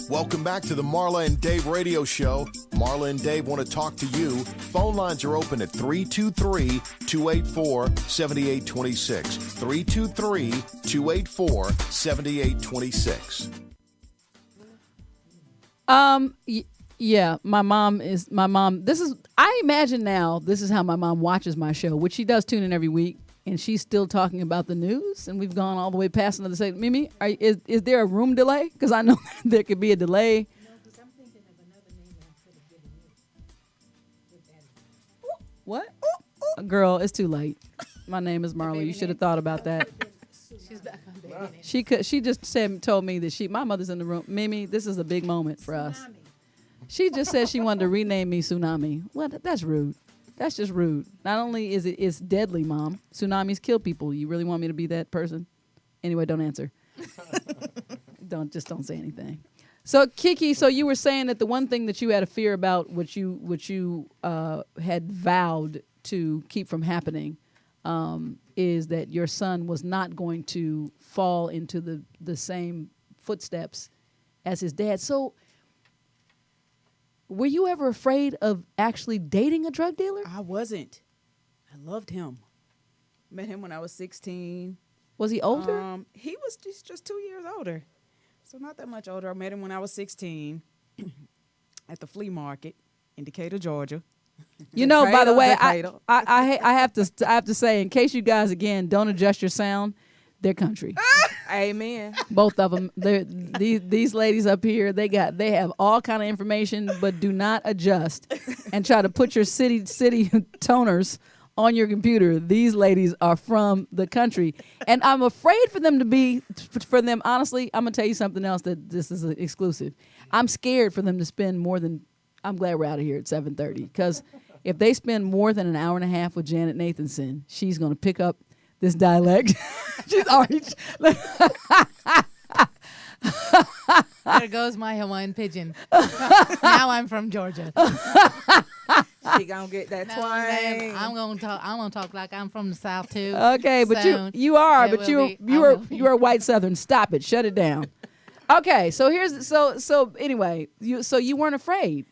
[SPEAKER 1] Welcome back to the Marla and Dave radio show. Marla and Dave want to talk to you. Phone lines are open at 323-284-7826. 323-284-7826.
[SPEAKER 3] Yeah, my mom. I imagine now this is how my mom watches my show, which she does tune in every week, and she's still talking about the news, and we've gone all the way past another segment. Mimi, is there a room delay? Because I know there could be a delay.
[SPEAKER 6] No, because I'm thinking of another name I could have given you.
[SPEAKER 3] What? Girl, it's too late. My name is Marla. You should have thought about that.
[SPEAKER 6] She's back on baby name.
[SPEAKER 3] She just told me that my mother's in the room. Mimi, this is a big moment for us. She just said she wanted to rename me Tsunami. What? That's rude. That's just rude. Not only is it's deadly, Mom. Tsunamis kill people. You really want me to be that person? Anyway, don't answer. Don't say anything. So Kiki, so you were saying that the one thing that you had a fear about, which you had vowed to keep from happening, is that your son was not going to fall into the same footsteps as his dad. So were you ever afraid of actually dating a drug dealer?
[SPEAKER 7] I wasn't. I loved him. Met him when I was 16.
[SPEAKER 3] Was he older?
[SPEAKER 7] He was just 2 years older. So not that much older. I met him when I was 16 at the flea market in Decatur, Georgia.
[SPEAKER 3] You know, by the way,
[SPEAKER 7] Decatur.
[SPEAKER 3] I have to say, in case you guys again don't adjust your sound, they're country.
[SPEAKER 4] Amen.
[SPEAKER 3] Both of them. These ladies up here, they have all kind of information, but do not adjust and try to put your city toners on your computer. These ladies are from the country, and I'm afraid for them honestly, I'm gonna tell you something else, that this is an exclusive. I'm scared for them to spend more than, I'm glad we're out of here at 7:30, because if they spend more than an hour and a half with Janet Nathanson, she's gonna pick up this dialect. She's already
[SPEAKER 6] There goes my Hawaiian pigeon. Now I'm from Georgia.
[SPEAKER 4] She gonna get that twang.
[SPEAKER 6] I'm gonna talk like I'm from the South too.
[SPEAKER 3] Okay, but
[SPEAKER 6] So
[SPEAKER 3] you are,
[SPEAKER 6] it
[SPEAKER 3] but
[SPEAKER 6] will be-
[SPEAKER 3] you are white Southern. Stop it. Shut it down. Okay, so anyway, you weren't afraid.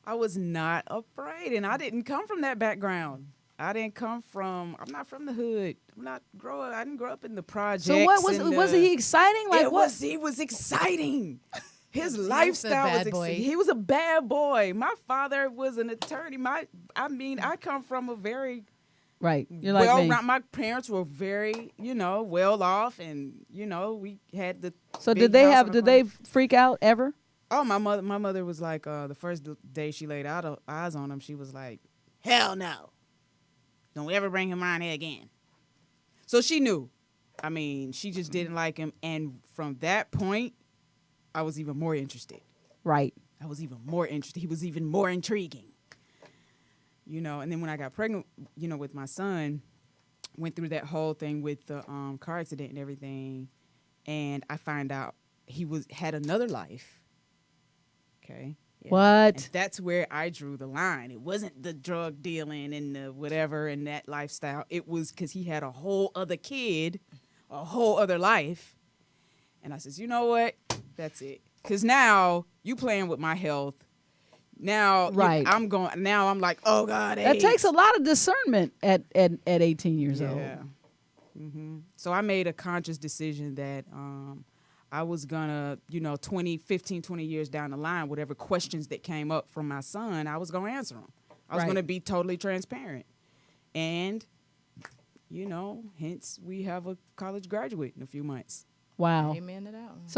[SPEAKER 7] I was not afraid, and I didn't come from that background. I'm not from the hood. I didn't grow up in the projects.
[SPEAKER 3] So what was he exciting? Like what?
[SPEAKER 7] He was exciting. His
[SPEAKER 6] was a
[SPEAKER 7] lifestyle was
[SPEAKER 6] bad boy.
[SPEAKER 7] exciting. He was a bad boy. My father was an attorney. I come from a very
[SPEAKER 3] Right. You're like me.
[SPEAKER 7] my parents were very, well off, and we had the.
[SPEAKER 3] So
[SPEAKER 7] big
[SPEAKER 3] did
[SPEAKER 7] house on the
[SPEAKER 3] they
[SPEAKER 7] corner.
[SPEAKER 3] freak out ever?
[SPEAKER 7] Oh, my mother was like, the first day she laid eyes on him, she was like, hell no. Don't ever bring him around here again. So she knew. I mean, she just didn't like him. And from that point, I was even more interested.
[SPEAKER 3] Right.
[SPEAKER 7] I was even more interested. He was even more intriguing. And then when I got pregnant, with my son, went through that whole thing with the car accident and everything. And I find out he had another life. Okay. Yeah.
[SPEAKER 3] What?
[SPEAKER 7] And that's where I drew the line. It wasn't the drug dealing and the whatever and that lifestyle. It was because he had a whole other kid, a whole other life. And I says, you know what? That's it. Because now you playing with my health. Now
[SPEAKER 3] right.
[SPEAKER 7] I'm like, oh God,
[SPEAKER 3] that takes a lot of discernment at 18 years old.
[SPEAKER 7] Yeah. Mm-hmm. So I made a conscious decision that I was gonna, 20 years down the line, whatever questions that came up from my son, I was gonna answer them. I was gonna be totally transparent. And, hence we have a college graduate in a few months.
[SPEAKER 3] Wow.
[SPEAKER 4] Amen to that one.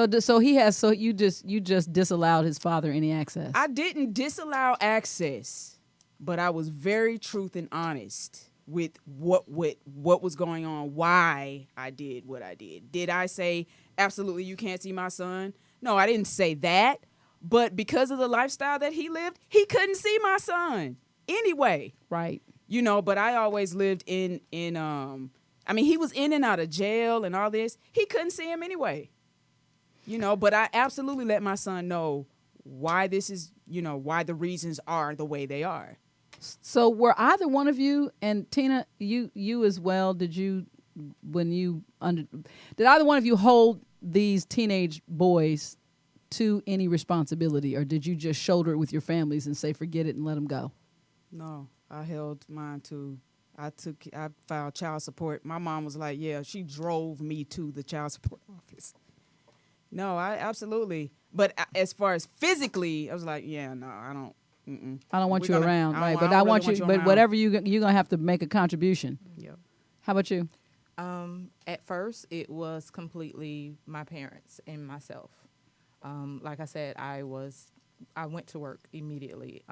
[SPEAKER 3] So you just disallowed his father any access.
[SPEAKER 7] I didn't disallow access, but I was very truth and honest with what was going on, why I did what I did. Did I say, absolutely, you can't see my son? No, I didn't say that. But because of the lifestyle that he lived, he couldn't see my son anyway.
[SPEAKER 3] Right.
[SPEAKER 7] But I always lived in he was in and out of jail and all this. He couldn't see him anyway. But I absolutely let my son know why this is, why the reasons are the way they are.
[SPEAKER 3] So were either one of you, and Tina, you as well, did either one of you hold these teenage boys to any responsibility, or did you just shoulder it with your families and say forget it and let them go?
[SPEAKER 7] No, I held mine too. I filed child support. My mom was like, yeah, she drove me to the child support office. No, I absolutely. But as far as physically, I was like, yeah, no, I don't. Mm-mm.
[SPEAKER 3] I don't want you around, right? But
[SPEAKER 7] I
[SPEAKER 3] want
[SPEAKER 7] really
[SPEAKER 3] you.
[SPEAKER 7] want you
[SPEAKER 3] But whatever you're gonna have to make a contribution.
[SPEAKER 7] Yep.
[SPEAKER 3] How about you?
[SPEAKER 4] At first, it was completely my parents and myself. Like I said, I went to work immediately,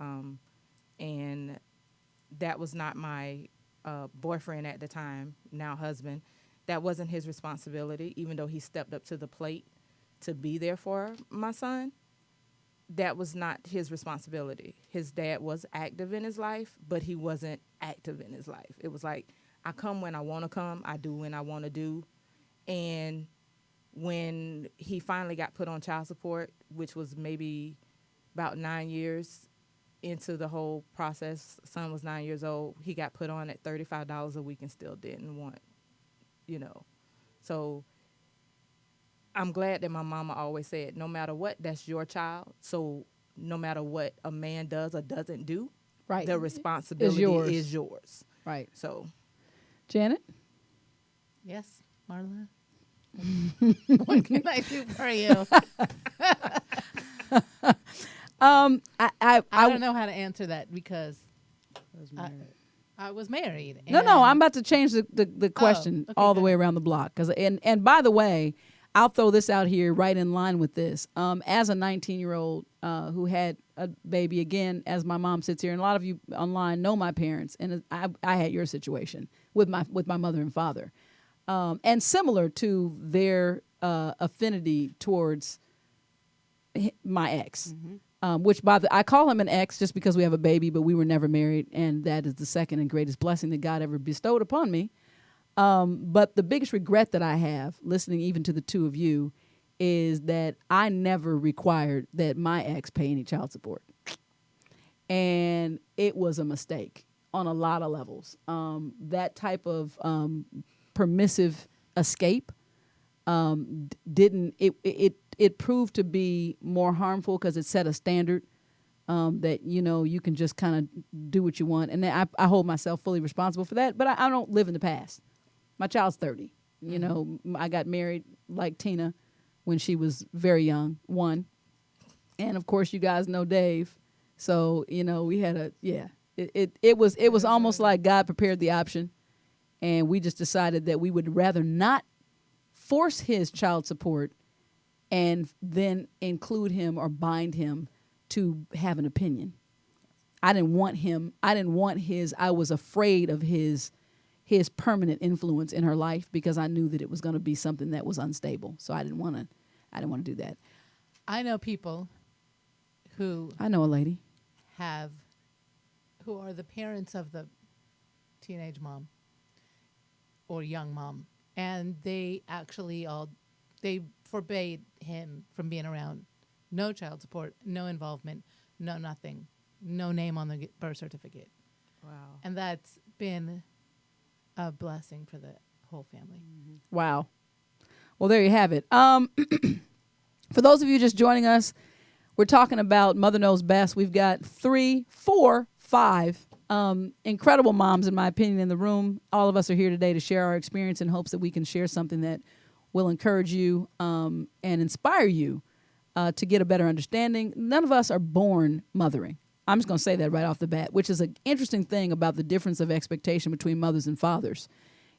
[SPEAKER 4] and that was not my boyfriend at the time, now husband. That wasn't his responsibility, even though he stepped up to the plate to be there for my son. that was not his responsibility. His dad was active in his life, but he wasn't active in his life. It was like, I come when I want to come, I do when I want to do. And when he finally got put on child support, which was maybe about 9 years into the whole process, son was 9 years old, he got put on at $35 a week and still didn't want, So I'm glad that my mama always said, no matter what, that's your child. So no matter what a man does or doesn't do,
[SPEAKER 3] Right.
[SPEAKER 4] the responsibility is yours.
[SPEAKER 3] Right.
[SPEAKER 4] So,
[SPEAKER 3] Janet?
[SPEAKER 6] Yes, Marla. What can I do for you?
[SPEAKER 3] I
[SPEAKER 6] don't know how to answer that because I was married.
[SPEAKER 3] No, I'm about to change the question all the way around the block. And by the way, I'll throw this out here right in line with this. As a 19-year-old who had a baby, again, as my mom sits here, and a lot of you online know my parents, and I had your situation with my mother and father. And similar to their affinity towards my ex, which I call him an ex just because we have a baby, but we were never married, and that is the second and greatest blessing that God ever bestowed upon me. But the biggest regret that I have, listening even to the two of you, is that I never required that my ex pay any child support. And it was a mistake on a lot of levels. That type of permissive escape it proved to be more harmful because it set a standard that you can just kind of do what you want, and I hold myself fully responsible for that. But I don't live in the past. My child's 30. I got married like Tina when she was very young, 1, and of course you guys know Dave. So we had it was almost like God prepared the option. And we just decided that we would rather not force his child support and then include him or bind him to have an opinion. I didn't want him. I was afraid of his permanent influence in her life because I knew that it was going to be something that was unstable. So I didn't want to do that.
[SPEAKER 6] I know people who
[SPEAKER 3] I know a lady
[SPEAKER 6] who are the parents of the teenage mom or young mom, and they actually they forbade him from being around. No child support, no involvement, no nothing, no name on the birth certificate.
[SPEAKER 4] wow.
[SPEAKER 6] And that's been a blessing for the whole family.
[SPEAKER 3] Wow. Well, there you have it. For those of you just joining us, we're talking about Mother Knows Best. We've got 3, 4, 5 incredible moms, in my opinion, in the room. All of us are here today to share our experience in hopes that we can share something that will encourage you and inspire you to get a better understanding. None of us are born mothering. I'm just going to say that right off the bat, which is an interesting thing about the difference of expectation between mothers and fathers.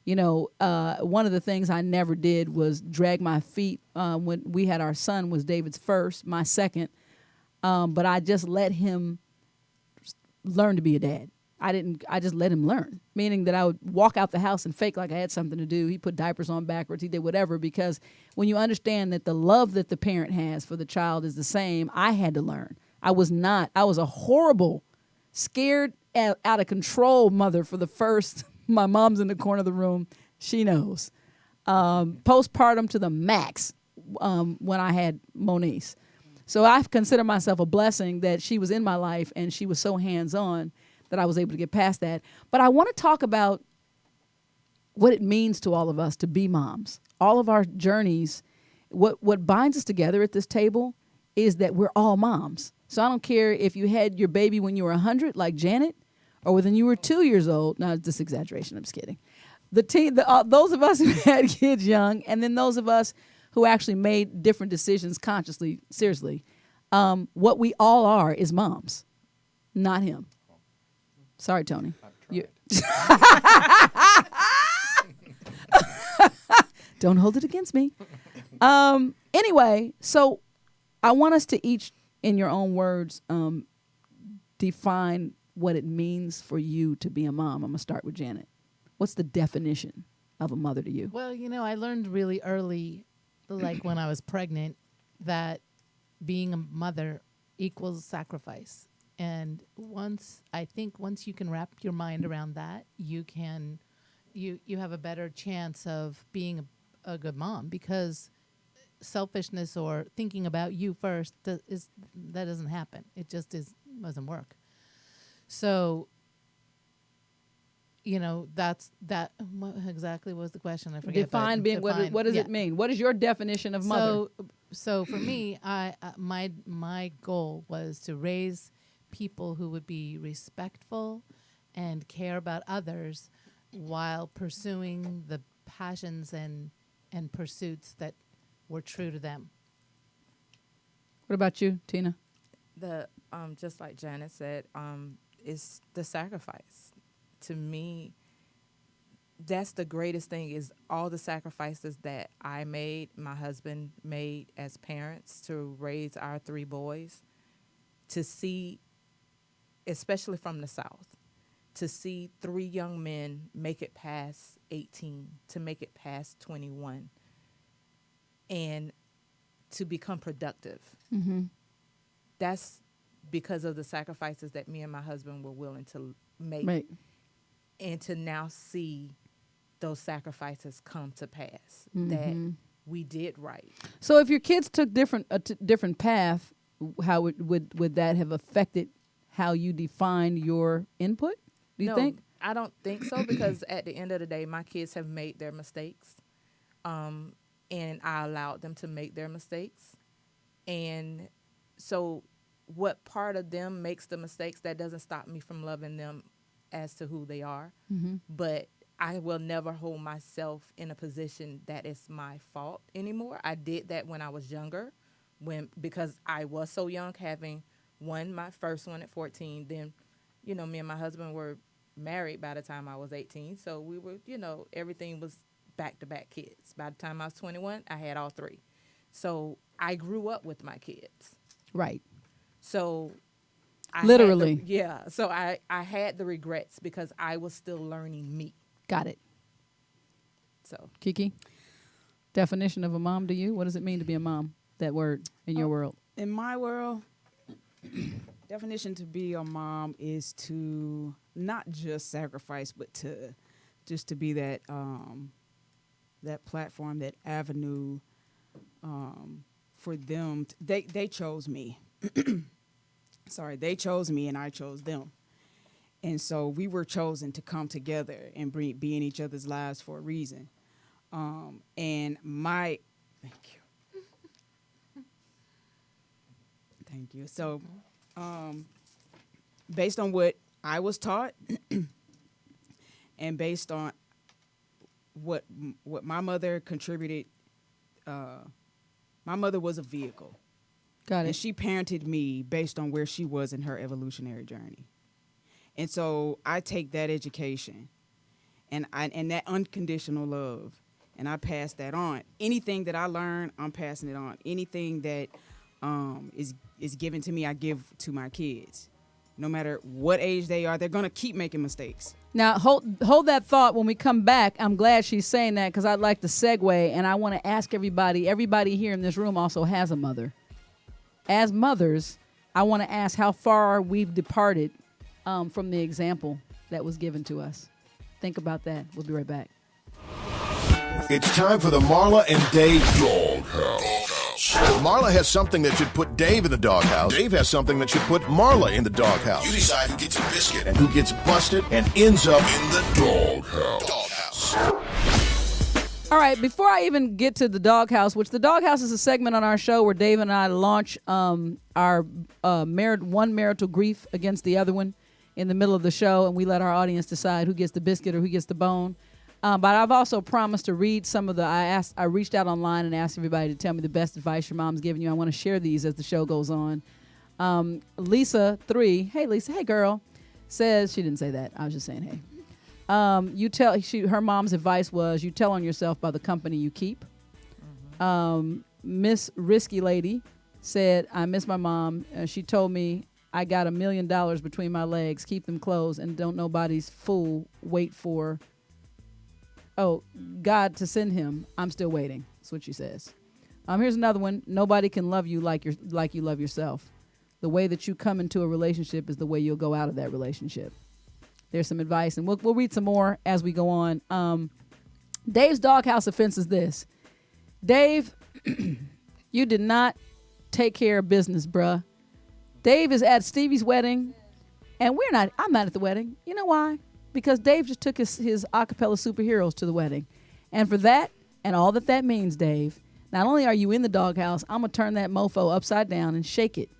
[SPEAKER 3] One of the things I never did was drag my feet when we had our son was David's first, my second. But I just let him learn to be a dad. I just let him learn, meaning that I would walk out the house and fake like I had something to do. He put diapers on backwards. He did whatever, because when you understand that the love that the parent has for the child is the same, I had to learn. I was a horrible, scared, out of control mother for the first, my mom's in the corner of the room. She knows. Postpartum to the max when I had Moniece. So I consider myself a blessing that she was in my life and she was so hands-on that I was able to get past that. But I want to talk about what it means to all of us to be moms. All of our journeys, what binds us together at this table is that we're all moms. So I don't care if you had your baby when you were 100, like Janet, or when you were 2 years old. No, this exaggeration. I'm just kidding. Those of us who had kids young, and then those of us who actually made different decisions consciously, seriously, what we all are is moms, not him. Sorry, Tony. Don't hold it against me. Anyway, so I want us to each, in your own words, define what it means for you to be a mom. I'm going to start with Janet. What's the definition of a mother to you?
[SPEAKER 6] Well, I learned really early, like when I was pregnant, that being a mother equals sacrifice. And once you can wrap your mind around that, you have a better chance of being a good mom, because selfishness or thinking about you first that doesn't happen. It just doesn't work. So, that's that. What exactly was the question? I forget.
[SPEAKER 3] Define being. What does it mean? What is your definition of mother?
[SPEAKER 6] So for me, my goal was to raise people who would be respectful and care about others while pursuing the passions and pursuits that were true to them.
[SPEAKER 3] What about you, Tina?
[SPEAKER 4] Just like Janet said, is the sacrifice. To me, that's the greatest thing, is all the sacrifices that I made, my husband made as parents to raise our 3 boys, to see, especially from the South, to see 3 young men make it past 18, to make it past 21, and to become productive.
[SPEAKER 3] Mm-hmm.
[SPEAKER 4] That's because of the sacrifices that me and my husband were willing to make.
[SPEAKER 3] Right.
[SPEAKER 4] And to now see those sacrifices come to pass,
[SPEAKER 3] Mm-hmm.
[SPEAKER 4] that we did right.
[SPEAKER 3] So if your kids took different path, how would that have affected how you define your input? Do you think?
[SPEAKER 4] I don't think so, because at the end of the day, my kids have made their mistakes, and I allowed them to make their mistakes. And so what part of them makes the mistakes, that doesn't stop me from loving them as to who they are.
[SPEAKER 3] Mm-hmm.
[SPEAKER 4] But I will never hold myself in a position that it's my fault anymore. I did that when I was younger, because I was so young, having my first one at 14. Then, me and my husband were married by the time I was 18. So we were, everything was back-to-back kids. By the time I was 21, I had all 3. So I grew up with my kids.
[SPEAKER 3] Right.
[SPEAKER 4] So
[SPEAKER 3] literally.
[SPEAKER 4] So I had the regrets because I was still learning me.
[SPEAKER 3] Got it.
[SPEAKER 4] So
[SPEAKER 3] Kiki, definition of a mom to you? What does it mean to be a mom? That word in your world?
[SPEAKER 7] In my world, definition to be a mom is to not just sacrifice, but to be that that platform, that avenue for them. They chose me. Sorry, they chose me and I chose them. And so we were chosen to come together and be in each other's lives for a reason. Thank you. So based on what I was taught and based on what my mother contributed, my mother was a vehicle.
[SPEAKER 3] Got it.
[SPEAKER 7] And she parented me based on where she was in her evolutionary journey. And so I take that education and that unconditional love, and I pass that on. Anything that I learn, I'm passing it on. Anything that is given to me, I give to my kids. No matter what age they are, they're going to keep making mistakes.
[SPEAKER 3] Now, hold that thought. When we come back, I'm glad she's saying that, because I'd like to segue, and I want to ask everybody here in this room also has a mother. As mothers, I want to ask how far we've departed from the example that was given to us. Think about that. We'll be right back.
[SPEAKER 1] It's time for the Marla and Dave Doghouse. Marla has something that should put Dave in the doghouse. Dave has something that should put Marla in the doghouse. You decide who gets a biscuit and who gets busted and ends up in the doghouse.
[SPEAKER 3] All right, before I even get to the doghouse, which the doghouse is a segment on our show where Dave and I launch our one marital grief against the other one in the middle of the show, and we let our audience decide who gets the biscuit or who gets the bone. But I've also promised to read some of I reached out online and asked everybody to tell me the best advice your mom's given you. I want to share these as the show goes on. Lisa 3, hey Lisa, hey girl, says, she didn't say that. I was just saying hey. Her mom's advice was, you tell on yourself by the company you keep. Miss Risky Lady said, I miss my mom. She told me I got $1 million between my legs. Keep them closed and don't nobody's fool. Wait for God to send him. I'm still waiting. That's what she says. Here's another one. Nobody can love you like you love yourself. The way that you come into a relationship is the way you'll go out of that relationship. There's some advice, and we'll read some more as we go on. Dave's doghouse offense is this. Dave, you did not take care of business, bruh. Dave is at Stevie's wedding, and I'm not at the wedding. You know why? Because Dave just took his a cappella superheroes to the wedding. And for that, and all that means, Dave, not only are you in the doghouse, I'm going to turn that mofo upside down and shake it.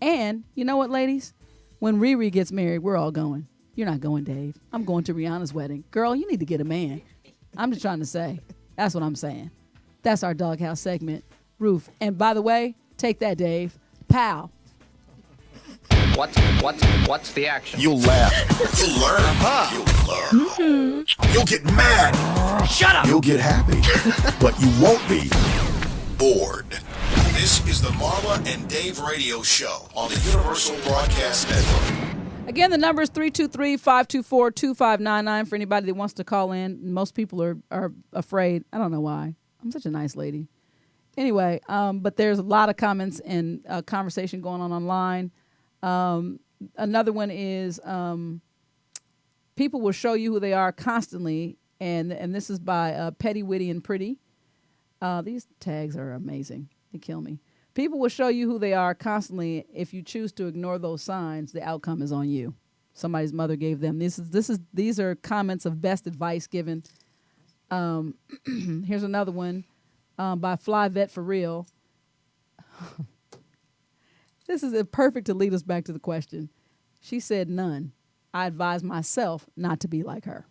[SPEAKER 3] And you know what, ladies? When Riri gets married, we're all going. You're not going, Dave. I'm going to Rihanna's wedding. Girl, you need to get a man. I'm just trying to say. That's what I'm saying. That's our doghouse segment. Roof. And by the way, take that, Dave. Pow.
[SPEAKER 2] What's the action?
[SPEAKER 1] You'll laugh. You'll learn. You'll learn. You'll get mad.
[SPEAKER 5] Shut up!
[SPEAKER 1] You'll get happy. But you won't be bored. This is the Marla and Dave radio show on the Universal Broadcast Network.
[SPEAKER 3] Again, the number is 323-524-2599 for anybody that wants to call in. Most people are afraid. I don't know why. I'm such a nice lady. Anyway, but there's a lot of comments and conversation going on online. Another one is people will show you who they are constantly, and this is by Petty, Witty, and Pretty. These tags are amazing. They kill me. People will show you who they are constantly. If you choose to ignore those signs, the outcome is on you. Somebody's mother gave them. These are comments of best advice given. Here's another one by Fly Vet for Real. This is perfect to lead us back to the question. She said none. I advise myself not to be like her.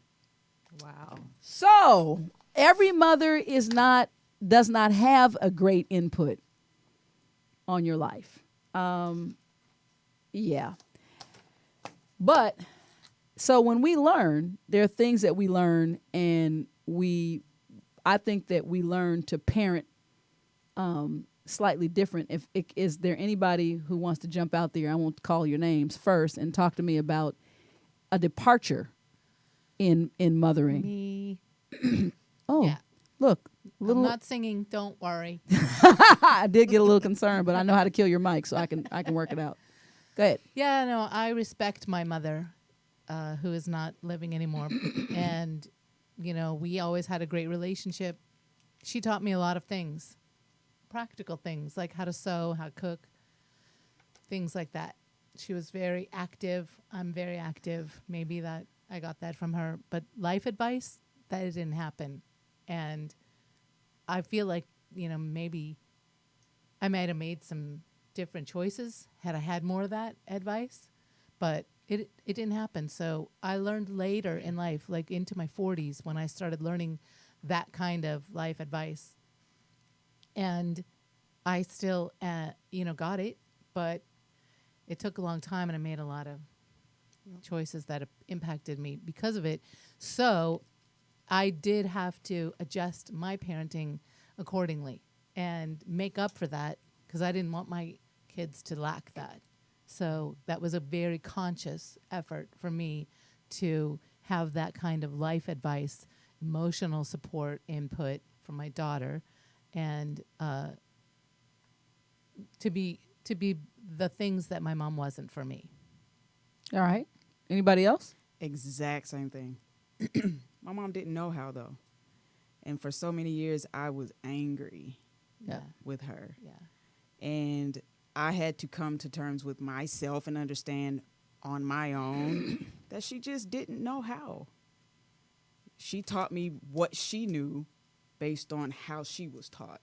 [SPEAKER 6] Wow.
[SPEAKER 3] So every mother does not have a great input on your life. Yeah. But so when we learn, there are things that we learn, and I think that we learn to parent slightly different. Is there anybody who wants to jump out there? I won't call your names first and talk to me about a departure in mothering.
[SPEAKER 6] Me.
[SPEAKER 3] Oh, yeah. Look.
[SPEAKER 6] I'm not singing. Don't worry.
[SPEAKER 3] I did get a little concerned, but I know how to kill your mic, so I can work it out. Go ahead.
[SPEAKER 6] Yeah, no, I respect my mother, who is not living anymore. And, we always had a great relationship. She taught me a lot of things, practical things, like how to sew, how to cook, things like that. She was very active. I'm very active. Maybe that I got that from her. But life advice, that didn't happen. And I feel like, maybe I might have made some different choices had I had more of that advice, but it didn't happen. So I learned later in life, like into my 40s, when I started learning that kind of life advice. And I still, got it, but it took a long time, and I made a lot of choices that impacted me because of it. So I did have to adjust my parenting accordingly and make up for that, because I didn't want my kids to lack that. So that was a very conscious effort for me to have that kind of life advice, emotional support, input from my daughter, and to be the things that my mom wasn't for me.
[SPEAKER 3] All right. Anybody else?
[SPEAKER 7] Exact same thing. My mom didn't know how, though. And for so many years, I was angry with her.
[SPEAKER 6] Yeah.
[SPEAKER 7] And I had to come to terms with myself and understand on my own that she just didn't know how. She taught me what she knew based on how she was taught.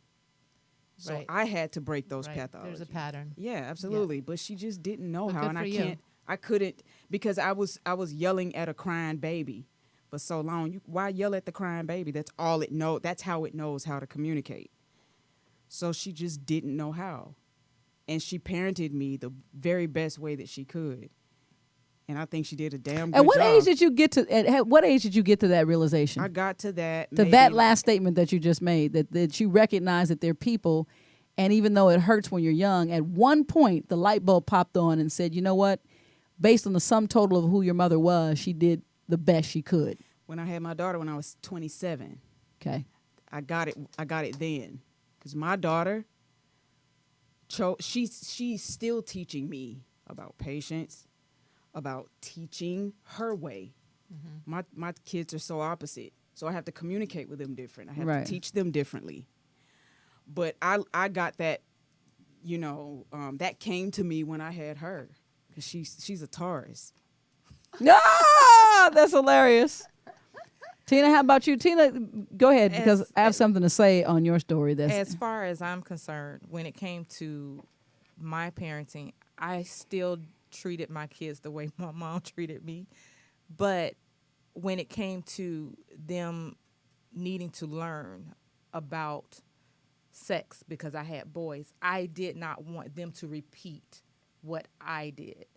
[SPEAKER 7] So
[SPEAKER 6] Right.
[SPEAKER 7] I had to break those
[SPEAKER 6] Right.
[SPEAKER 7] pathologies.
[SPEAKER 6] There's a pattern.
[SPEAKER 7] Yeah, absolutely. But she just didn't know
[SPEAKER 6] Well,
[SPEAKER 7] how,
[SPEAKER 6] good
[SPEAKER 7] and
[SPEAKER 6] for you.
[SPEAKER 7] I couldn't, because I was yelling at a crying baby for so long. Why yell at the crying baby? That's all it knows. That's how it knows how to communicate. So she just didn't know how, and she parented me the very best way that she could. And I think she did a damn good
[SPEAKER 3] At what
[SPEAKER 7] job.
[SPEAKER 3] age did you get to? At what age did you get to that realization?
[SPEAKER 7] I got to that.
[SPEAKER 3] To that last statement that you just made, that you recognize that they're people, and even though it hurts when you're young, at one point the light bulb popped on and said, you know what? Based on the sum total of who your mother was, she did the best she could.
[SPEAKER 7] When I had my daughter when I was 27.
[SPEAKER 3] Okay.
[SPEAKER 7] I got it then. Because my daughter she's still teaching me about patience, about teaching her way. My kids are so opposite, so I have to communicate with them different. I have
[SPEAKER 3] Right.
[SPEAKER 7] to teach them differently. But I got that, that came to me when I had her, because she's a Taurus.
[SPEAKER 3] Ah, that's hilarious. Tina, how about you? Tina, go ahead, because I have something to say on your story.
[SPEAKER 4] As far as I'm concerned, when it came to my parenting, I still treated my kids the way my mom treated me. But when it came to them needing to learn about sex, because I had boys, I did not want them to repeat what I did.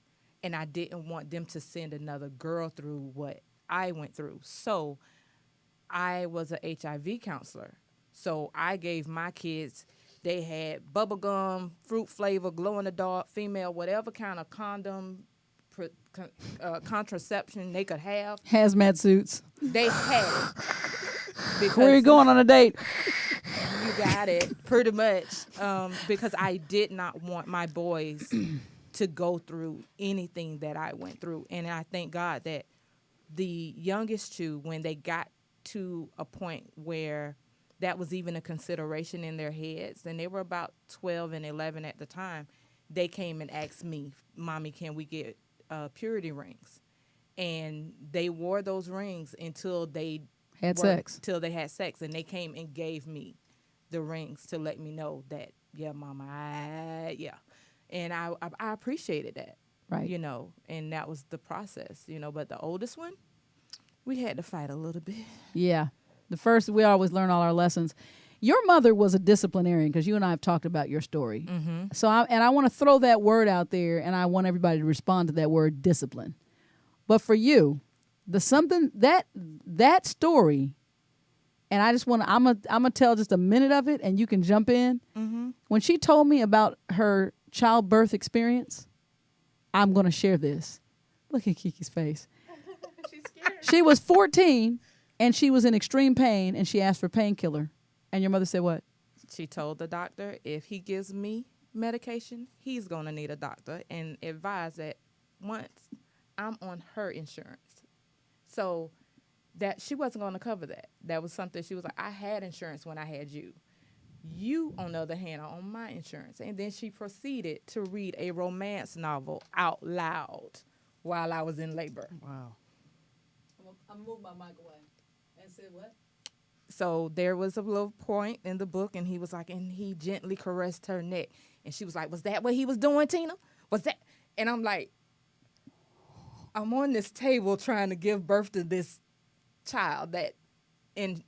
[SPEAKER 4] And I didn't want them to send another girl through what I went through. So I was an HIV counselor. So I gave my kids, they had bubblegum, fruit flavor, glow in the dark, female, whatever kind of condom, contraception they could have.
[SPEAKER 3] Hazmat suits.
[SPEAKER 4] They had it.
[SPEAKER 3] Where are you going on a date?
[SPEAKER 4] You got it, pretty much. Because I did not want my boys to go through anything that I went through. And I thank God that the youngest two, when they got to a point where that was even a consideration in their heads, and they were about 12 and 11 at the time, they came and asked me, Mommy, can we get purity rings? And they wore those rings until they
[SPEAKER 3] had sex.
[SPEAKER 4] Till they had sex, and they came and gave me the rings to let me know that, yeah, Mama, yeah. And I appreciated that,
[SPEAKER 3] right?
[SPEAKER 4] And that was the process, But the oldest one, we had to fight a little bit.
[SPEAKER 3] Yeah. The first, we always learn all our lessons. Your mother was a disciplinarian, because you and I have talked about your story.
[SPEAKER 4] Mm-hmm.
[SPEAKER 3] So I want to throw that word out there, and I want everybody to respond to that word, discipline. But for you, that story, and I just want to, I'm gonna tell just a minute of it, and you can jump in.
[SPEAKER 4] Mm-hmm.
[SPEAKER 3] When she told me about her childbirth experience, I'm going to share this. Look at Kiki's face.
[SPEAKER 6] She's scared.
[SPEAKER 3] She was 14, and she was in extreme pain, and she asked for painkiller. And your mother said what?
[SPEAKER 4] She told the doctor, if he gives me medication, he's going to need a doctor, and advised that once I'm on her insurance. So that she wasn't going to cover that. That was something she was like, I had insurance when I had you. You, on the other hand, are on my insurance. And then she proceeded to read a romance novel out loud while I was in labor.
[SPEAKER 7] Wow.
[SPEAKER 3] I'm going to move my mic away. And said what?
[SPEAKER 4] So there was a little point in the book, and he was like, and he gently caressed her neck. And she was like, was that what he was doing, Tina? Was that? And I'm like, I'm on this table trying to give birth to this child that, and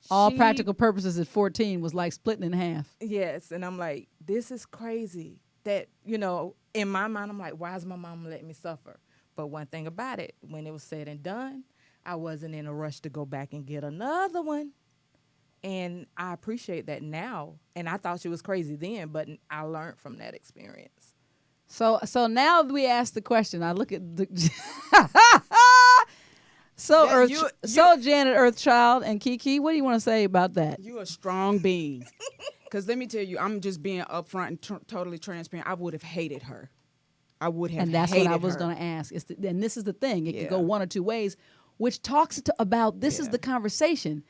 [SPEAKER 3] all practical purposes at 14 was like splitting in half.
[SPEAKER 4] Yes, and I'm like, this is crazy. That, in my mind, I'm like, why is my mom letting me suffer? But one thing about it, when it was said and done, I wasn't in a rush to go back and get another one. And I appreciate that now. And I thought she was crazy then, but I learned from that experience.
[SPEAKER 3] So now we ask the question. I look at the Janet Earthchild and Kiki, what do you want to say about that?
[SPEAKER 7] You're a strong being. Because let me tell you, I'm just being upfront and totally transparent. I would have hated her. I would have hated her.
[SPEAKER 3] And that's what I was going to ask. And this is the thing. It could go one or two ways, which talks about this is the conversation.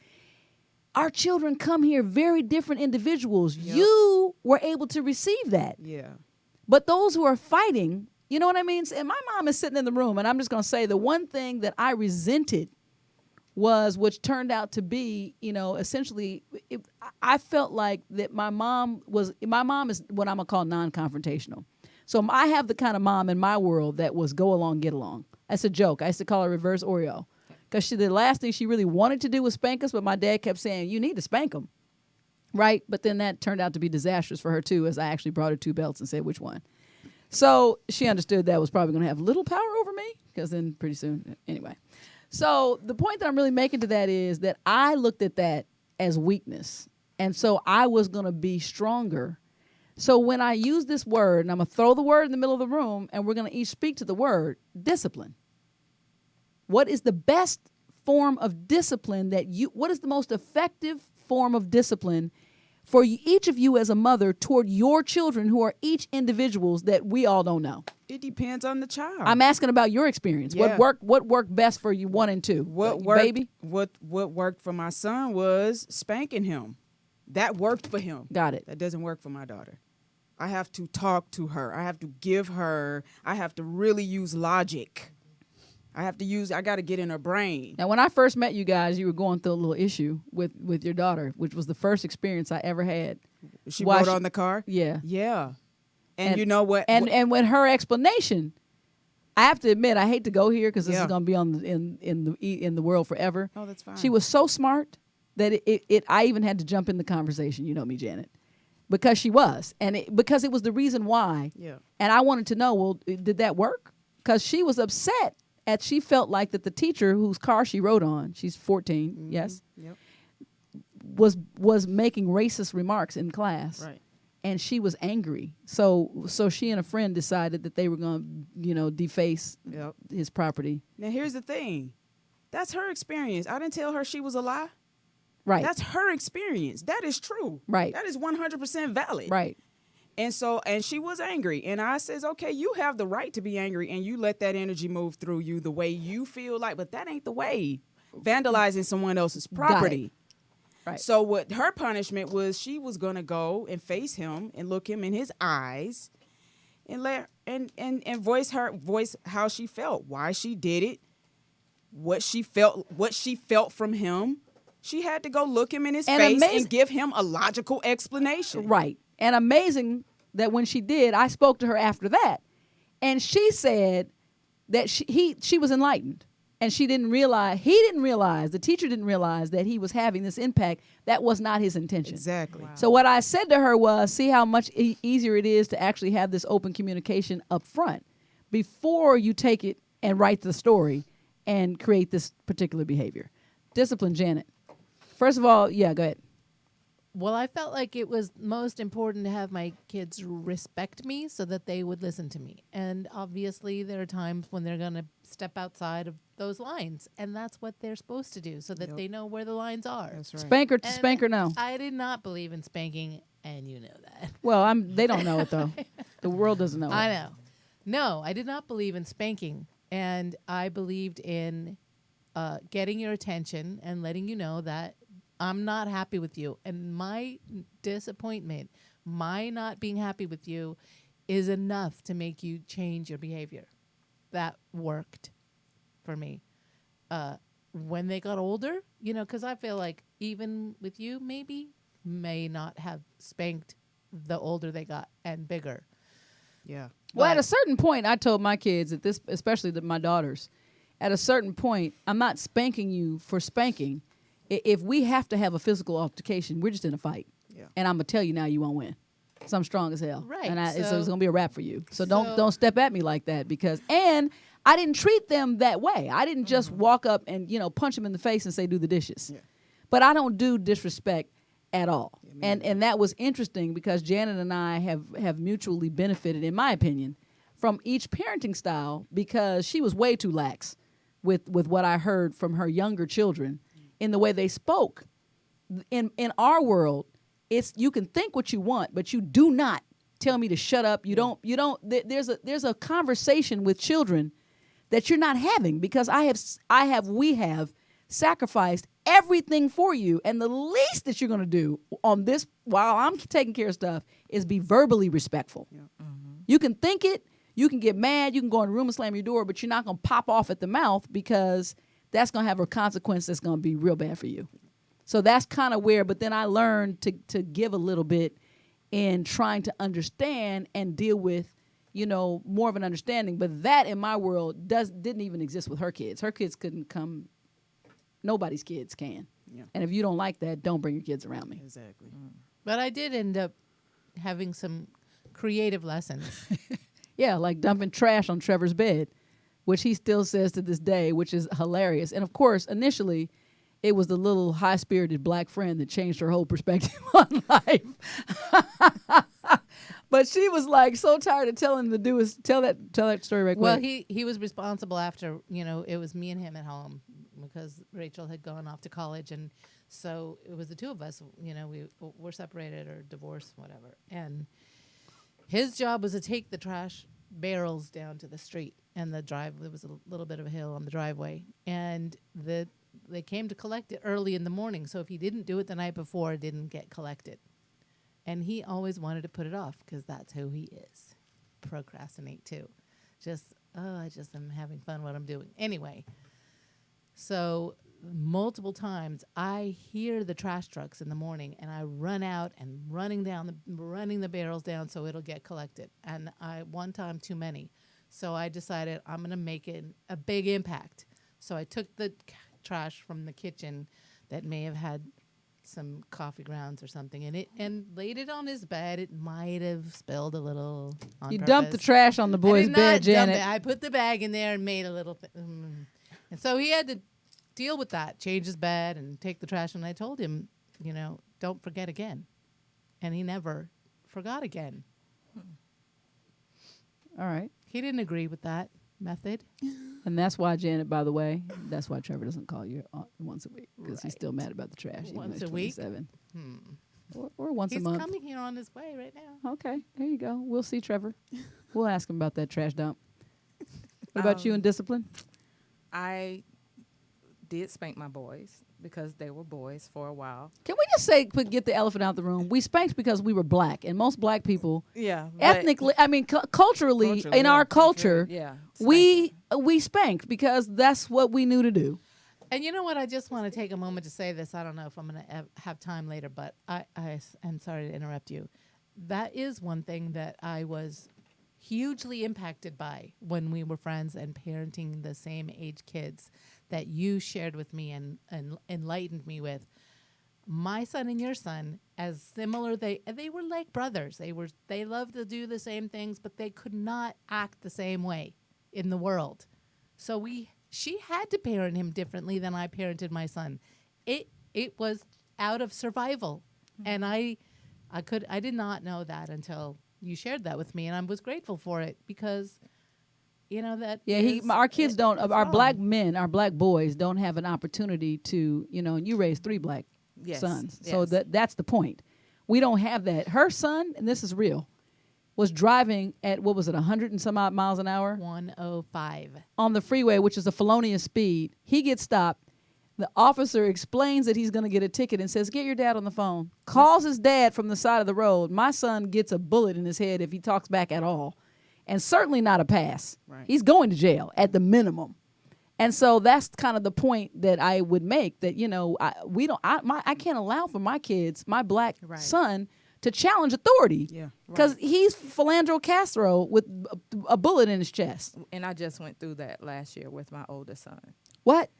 [SPEAKER 3] Our children come here very different individuals. Yep. You were able to receive that.
[SPEAKER 7] Yeah.
[SPEAKER 3] But those who are fighting, you know what I mean? And my mom is sitting in the room, and I'm just going to say the one thing that I resented was, which turned out to be, essentially, I felt like that my mom is what I'm going to call non-confrontational. So I have the kind of mom in my world that was go along, get along. That's a joke. I used to call her reverse Oreo. Because the last thing she really wanted to do was spank us, but my dad kept saying, you need to spank them. Right? But then that turned out to be disastrous for her, too, as I actually brought her 2 belts and said which one. So she understood that was probably going to have little power over me, because then pretty soon, anyway. So the point that I'm really making to that is that I looked at that as weakness. And so I was going to be stronger. So when I use this word, and I'm going to throw the word in the middle of the room, and we're going to each speak to the word, discipline. What is the best form of discipline what is the most effective form of discipline for each of you as a mother toward your children who are each individuals that we all don't know?
[SPEAKER 7] It depends on the child.
[SPEAKER 3] I'm asking about your experience.
[SPEAKER 7] Yeah.
[SPEAKER 3] What worked best for you, 1 and 2?
[SPEAKER 7] What worked,
[SPEAKER 3] baby?
[SPEAKER 7] What worked for my son was spanking him. That worked for him.
[SPEAKER 3] Got it.
[SPEAKER 7] That doesn't work for my daughter. I have to talk to her. I have to give her. I have to really use logic. I got to get in her brain.
[SPEAKER 3] Now, when I first met you guys, you were going through a little issue with your daughter, which was the first experience I ever had.
[SPEAKER 7] She rode on the car?
[SPEAKER 3] Yeah.
[SPEAKER 7] Yeah. And you know what?
[SPEAKER 3] And with her explanation, I have to admit, I hate to go here because this is going to be on in the world forever.
[SPEAKER 7] Oh, that's fine.
[SPEAKER 3] She was so smart that I even had to jump in the conversation. You know me, Janet, because she was, because it was the reason why.
[SPEAKER 7] Yeah.
[SPEAKER 3] And I wanted to know, well, did that work? Because she was upset she felt like that the teacher whose car she rode on, she's 14,
[SPEAKER 7] Mm-hmm.
[SPEAKER 3] yes,
[SPEAKER 7] Yep.
[SPEAKER 3] was making racist remarks in class.
[SPEAKER 7] Right.
[SPEAKER 3] And she was angry. So she and a friend decided that they were going to, deface his property.
[SPEAKER 7] Now, here's the thing. That's her experience. I didn't tell her she was a lie.
[SPEAKER 3] Right.
[SPEAKER 7] That's her experience. That is true.
[SPEAKER 3] Right.
[SPEAKER 7] That is 100% valid.
[SPEAKER 3] Right.
[SPEAKER 7] And she was angry. And I says, okay, you have the right to be angry and you let that energy move through you the way you feel like, but that ain't the way. Vandalizing someone else's property.
[SPEAKER 3] Right.
[SPEAKER 7] So what her punishment was, she was going to go and face him and look him in his eyes and voice how she felt, why she did it, what she felt from him. She had to go look him in his face and give him a logical explanation.
[SPEAKER 3] Right. And amazing that when she did, I spoke to her after that. And she said that she was enlightened. And he didn't realize, the teacher didn't realize that he was having this impact. That was not his intention.
[SPEAKER 7] Exactly. Wow.
[SPEAKER 3] So what I said to her was, see how much easier it is to actually have this open communication up front before you take it and write the story and create this particular behavior. Discipline, Janet. First of all, yeah, go ahead.
[SPEAKER 6] Well, I felt like it was most important to have my kids respect me so that they would listen to me. And obviously, there are times when they're going to step outside of those lines. And that's what they're supposed to do so that they know where the lines are.
[SPEAKER 7] That's right.
[SPEAKER 3] Spanker to spanker now.
[SPEAKER 6] I did not believe in spanking, and you know that.
[SPEAKER 3] Well, they don't know it, though. The world doesn't know it.
[SPEAKER 6] I know. No, I did not believe in spanking. And I believed in getting your attention and letting you know that I'm not happy with you. And my disappointment, my not being happy with you is enough to make you change your behavior. That worked for me. When they got older, because I feel like even with you, may not have spanked the older they got and bigger.
[SPEAKER 7] Yeah.
[SPEAKER 3] Well, at a certain point, I told my kids that especially my daughters, at a certain point, I'm not spanking you for spanking. If we have to have a physical altercation, we're just in a fight. Yeah. And I'm going to tell you now you won't win. So I'm strong as hell.
[SPEAKER 6] Right.
[SPEAKER 3] And so it's going to be a wrap for you. So don't step at me like that and I didn't treat them that way. I didn't just walk up and, punch them in the face and say, do the dishes. Yeah. But I don't do disrespect at all. Yeah, and that was interesting because Janet and I have mutually benefited, in my opinion, from each parenting style because she was way too lax with what I heard from her younger children. In the way they spoke. In our world, it's you can think what you want, but you do not tell me to shut up. You don't there's a conversation with children that you're not having because we have sacrificed everything for you, and the least that you're going to do on this while I'm taking care of stuff is be verbally respectful. Yeah. Mm-hmm. You can think it, you can get mad, you can go in the room and slam your door, but you're not going to pop off at the mouth because that's going to have a consequence that's going to be real bad for you. So that's kind of where, but then I learned to give a little bit in trying to understand and deal with, more of an understanding. But that in my world didn't even exist with her kids. Her kids couldn't come. Nobody's kids can. Yeah. And if you don't like that, don't bring your kids around me.
[SPEAKER 7] Exactly.
[SPEAKER 6] But I did end up having some creative lessons.
[SPEAKER 3] Yeah, like dumping trash on Trevor's bed, which he still says to this day, which is hilarious. And, of course, initially, it was the little high-spirited black friend that changed her whole perspective on life. But she was, so tired of telling him to tell that story right quick.
[SPEAKER 6] Well, he was responsible after, it was me and him at home. because Rachel had gone off to college, and so it was the two of us. You know, we were separated or divorced, whatever. And his job was to take the trash barrels down to the street and the drive. There was a little bit of a hill on the driveway, and they came to collect it early in the morning. So if he didn't do it the night before, it didn't get collected. And he always wanted to put it off because that's who he is. Procrastinate too. I just am having fun what I'm doing. Anyway, so multiple times I hear the trash trucks in the morning, and I run out and running the barrels down so it'll get collected. And one time too many. So I decided I'm going to make it a big impact. So I took the trash from the kitchen that may have had some coffee grounds or something in it and laid it on his bed. It might have spilled a little on
[SPEAKER 3] You
[SPEAKER 6] purpose.
[SPEAKER 3] dumped the trash on the boy's bed, Janet.
[SPEAKER 6] I put the bag in there and made a little and so he had to deal with that, change his bed and take the trash. And I told him, don't forget again. And he never forgot again.
[SPEAKER 3] All right.
[SPEAKER 6] He didn't agree with that method.
[SPEAKER 3] And that's why, Janet, by the way, that's why Trevor doesn't call you once a week, because he's still mad about the trash.
[SPEAKER 6] Once a week?
[SPEAKER 3] Or once a month.
[SPEAKER 6] He's coming here on his way right now.
[SPEAKER 3] Okay, there you go. We'll see Trevor. We'll ask him about that trash dump. What about you and discipline?
[SPEAKER 4] I did spank my boys because they were boys for a while.
[SPEAKER 3] Can we just say, get the elephant out the room? We spanked because we were black, and most black people, ethnically, culturally, in our culture, we spanked because that's what we knew to do.
[SPEAKER 6] And you know what? I just want to take a moment to say this. I don't know if I'm going to have time later, but I am sorry to interrupt you. That is one thing that I was hugely impacted by when we were friends and parenting the same age kids that you shared with me and enlightened me with. My son and your son, as similar, they were like brothers. They loved to do the same things, but they could not act the same way in the world. So she had to parent him differently than I parented my son. It was out of survival, and I did not know that until you shared that with me, and I was grateful for it because,
[SPEAKER 3] our kids don't. Our black men, our black boys, don't have an opportunity to, and you raised 3 black sons, so that's the point. We don't have that. Her son, and this is real, was driving at 100 and some odd miles an hour,
[SPEAKER 6] 105
[SPEAKER 3] on the freeway, which is a felonious speed. He gets stopped. The officer explains that he's going to get a ticket and says, "Get your dad on the phone." Calls his dad from the side of the road. My son gets a bullet in his head if he talks back at all, and certainly not a pass. Right. He's going to jail at the minimum. And so that's kind of the point that I would make, that I can't allow for my kids, my black son, to challenge authority. Yeah, because he's Philandro Castro with a bullet in his chest.
[SPEAKER 4] And I just went through that last year with my oldest son.
[SPEAKER 3] What?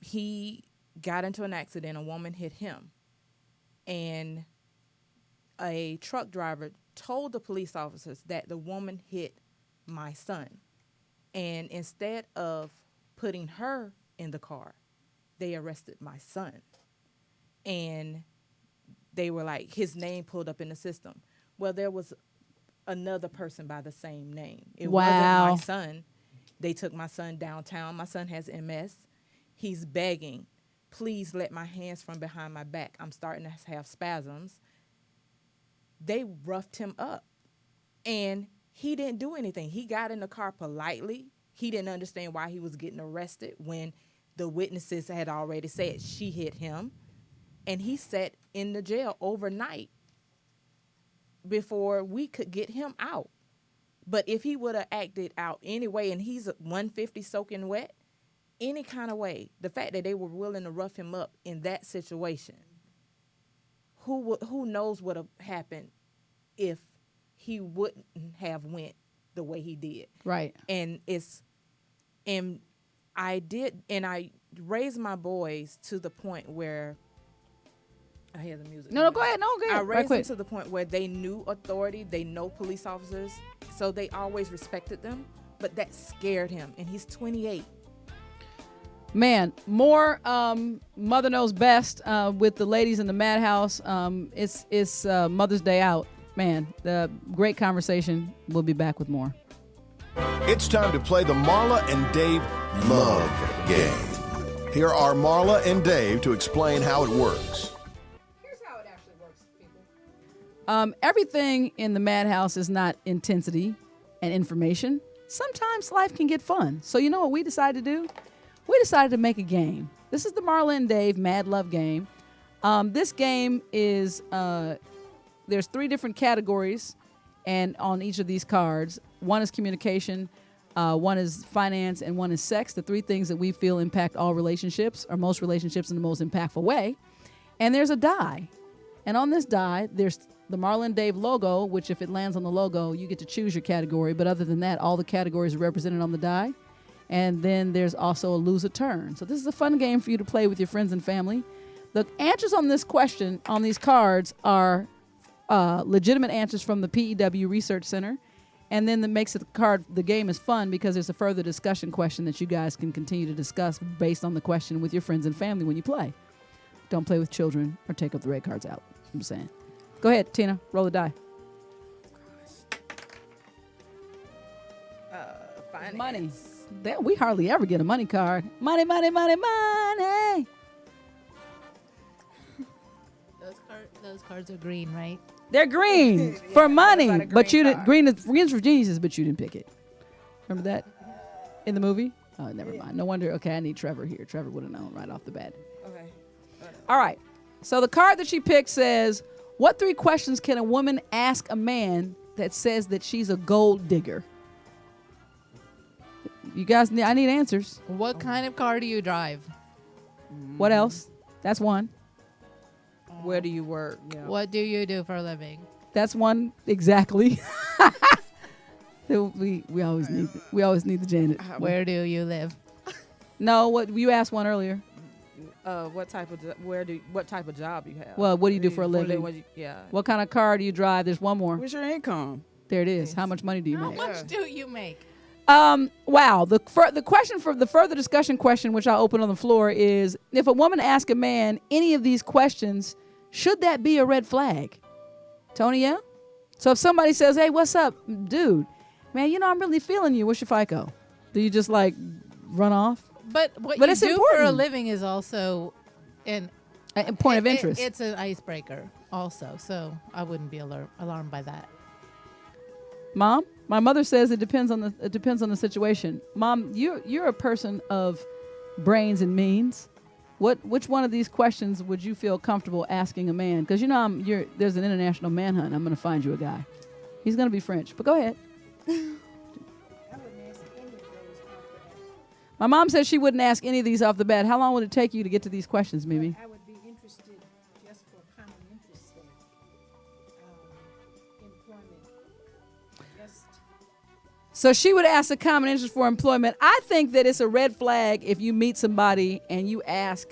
[SPEAKER 4] He got into an accident. A woman hit him, and a truck driver told the police officers that the woman hit my son. And instead of putting her in the car, they arrested my son. And they were like, his name pulled up in the system. Well, there was another person by the same name. It wasn't my son. They took my son downtown. My son has MS. He's begging, "Please let my hands from behind my back. I'm starting to have spasms." They roughed him up, and he didn't do anything. He got in the car politely. He didn't understand why he was getting arrested when the witnesses had already said she hit him, and he sat in the jail overnight before we could get him out. But if he would have acted out anyway, and he's 150 soaking wet, any kind of way, the fact that they were willing to rough him up in that situation, who knows what would have happened if he wouldn't have went the way he did.
[SPEAKER 3] Right.
[SPEAKER 4] And I raised my boys to the point where I hear the music.
[SPEAKER 3] No, go ahead.
[SPEAKER 4] I raised them to the point where they knew authority. They know police officers. So they always respected them. But that scared him. And he's 28.
[SPEAKER 3] Man, more Mother Knows Best with the ladies in the Madhouse. It's Mother's Day out. Man, the great conversation. We'll be back with more.
[SPEAKER 1] It's time to play the Marla and Dave Love Game. Here are Marla and Dave to explain how it works.
[SPEAKER 3] Here's how it actually works, people. Everything in the madhouse is not intensity and information. Sometimes life can get fun. So you know what we decided to do? We decided to make a game. This is the Marla and Dave Mad Love game. This game is, there's 3 different categories and on each of these cards. One is communication, one is finance, and one is sex. The 3 things that we feel impact all relationships, or most relationships in the most impactful way. And there's a die. And on this die, there's the Marla and Dave logo, which if it lands on the logo, you get to choose your category. But other than that, all the categories are represented on the die. And then there's also a lose a turn. So this is a fun game for you to play with your friends and family. The answers on this question, on these cards, are legitimate answers from the PEW Research Center. And then that makes the game is fun because there's a further discussion question that you guys can continue to discuss based on the question with your friends and family when you play. Don't play with children or take up the red cards out. I'm saying. Go ahead, Tina. Roll the die.
[SPEAKER 4] Finance.
[SPEAKER 3] Money. We hardly ever get a money card. Money, money, money, money.
[SPEAKER 6] Those cards are green, right?
[SPEAKER 3] They're green for money,
[SPEAKER 4] a
[SPEAKER 3] but you
[SPEAKER 4] green
[SPEAKER 3] didn't. Green's for geniuses, but you didn't pick it. Remember that in the movie? Oh, never mind. No wonder. Okay, I need Trevor here. Trevor would have known right off the bat.
[SPEAKER 4] Okay.
[SPEAKER 3] All right. So the card that she picked says, "What 3 questions can a woman ask a man that says that she's a gold digger?" You guys, I need answers.
[SPEAKER 6] What kind of car do you drive?
[SPEAKER 3] What else? That's one.
[SPEAKER 4] Where do you work?
[SPEAKER 7] Yeah.
[SPEAKER 6] What do you do for a living?
[SPEAKER 3] That's one exactly. So we always need the Janet.
[SPEAKER 6] Where do you live?
[SPEAKER 3] No, what you asked one earlier.
[SPEAKER 4] What type of job you have?
[SPEAKER 3] Well, what do you do for a living?
[SPEAKER 4] Yeah.
[SPEAKER 3] What kind of car do you drive? There's one more.
[SPEAKER 7] What's your income?
[SPEAKER 3] There it is. How much money do you
[SPEAKER 6] How
[SPEAKER 3] make?
[SPEAKER 6] much do you make?
[SPEAKER 3] Wow. The question for the further discussion question, which I'll open on the floor, is if a woman asks a man any of these questions, should that be a red flag? Tony, yeah? So if somebody says, "Hey, what's up, dude? Man, I'm really feeling you. What's your FICO?" Do you just run off?
[SPEAKER 6] But what
[SPEAKER 3] But
[SPEAKER 6] you
[SPEAKER 3] it's
[SPEAKER 6] do for a
[SPEAKER 3] important.
[SPEAKER 6] living is also
[SPEAKER 3] A point of interest.
[SPEAKER 6] It's an icebreaker also, so I wouldn't be alarmed by that.
[SPEAKER 3] Mom, my mother says it depends on the situation. Mom, you're a person of brains and means. Which one of these questions would you feel comfortable asking a man? Because there's an international manhunt. I'm going to find you a guy. He's going to be French, but go ahead. My mom said she wouldn't ask any of these off the bat. How long would it take you to get to these questions, Mimi?
[SPEAKER 10] I would be interested just for common interest sake. Employment. Just
[SPEAKER 3] So she would ask a common interest for employment. I think that it's a red flag if you meet somebody and you ask.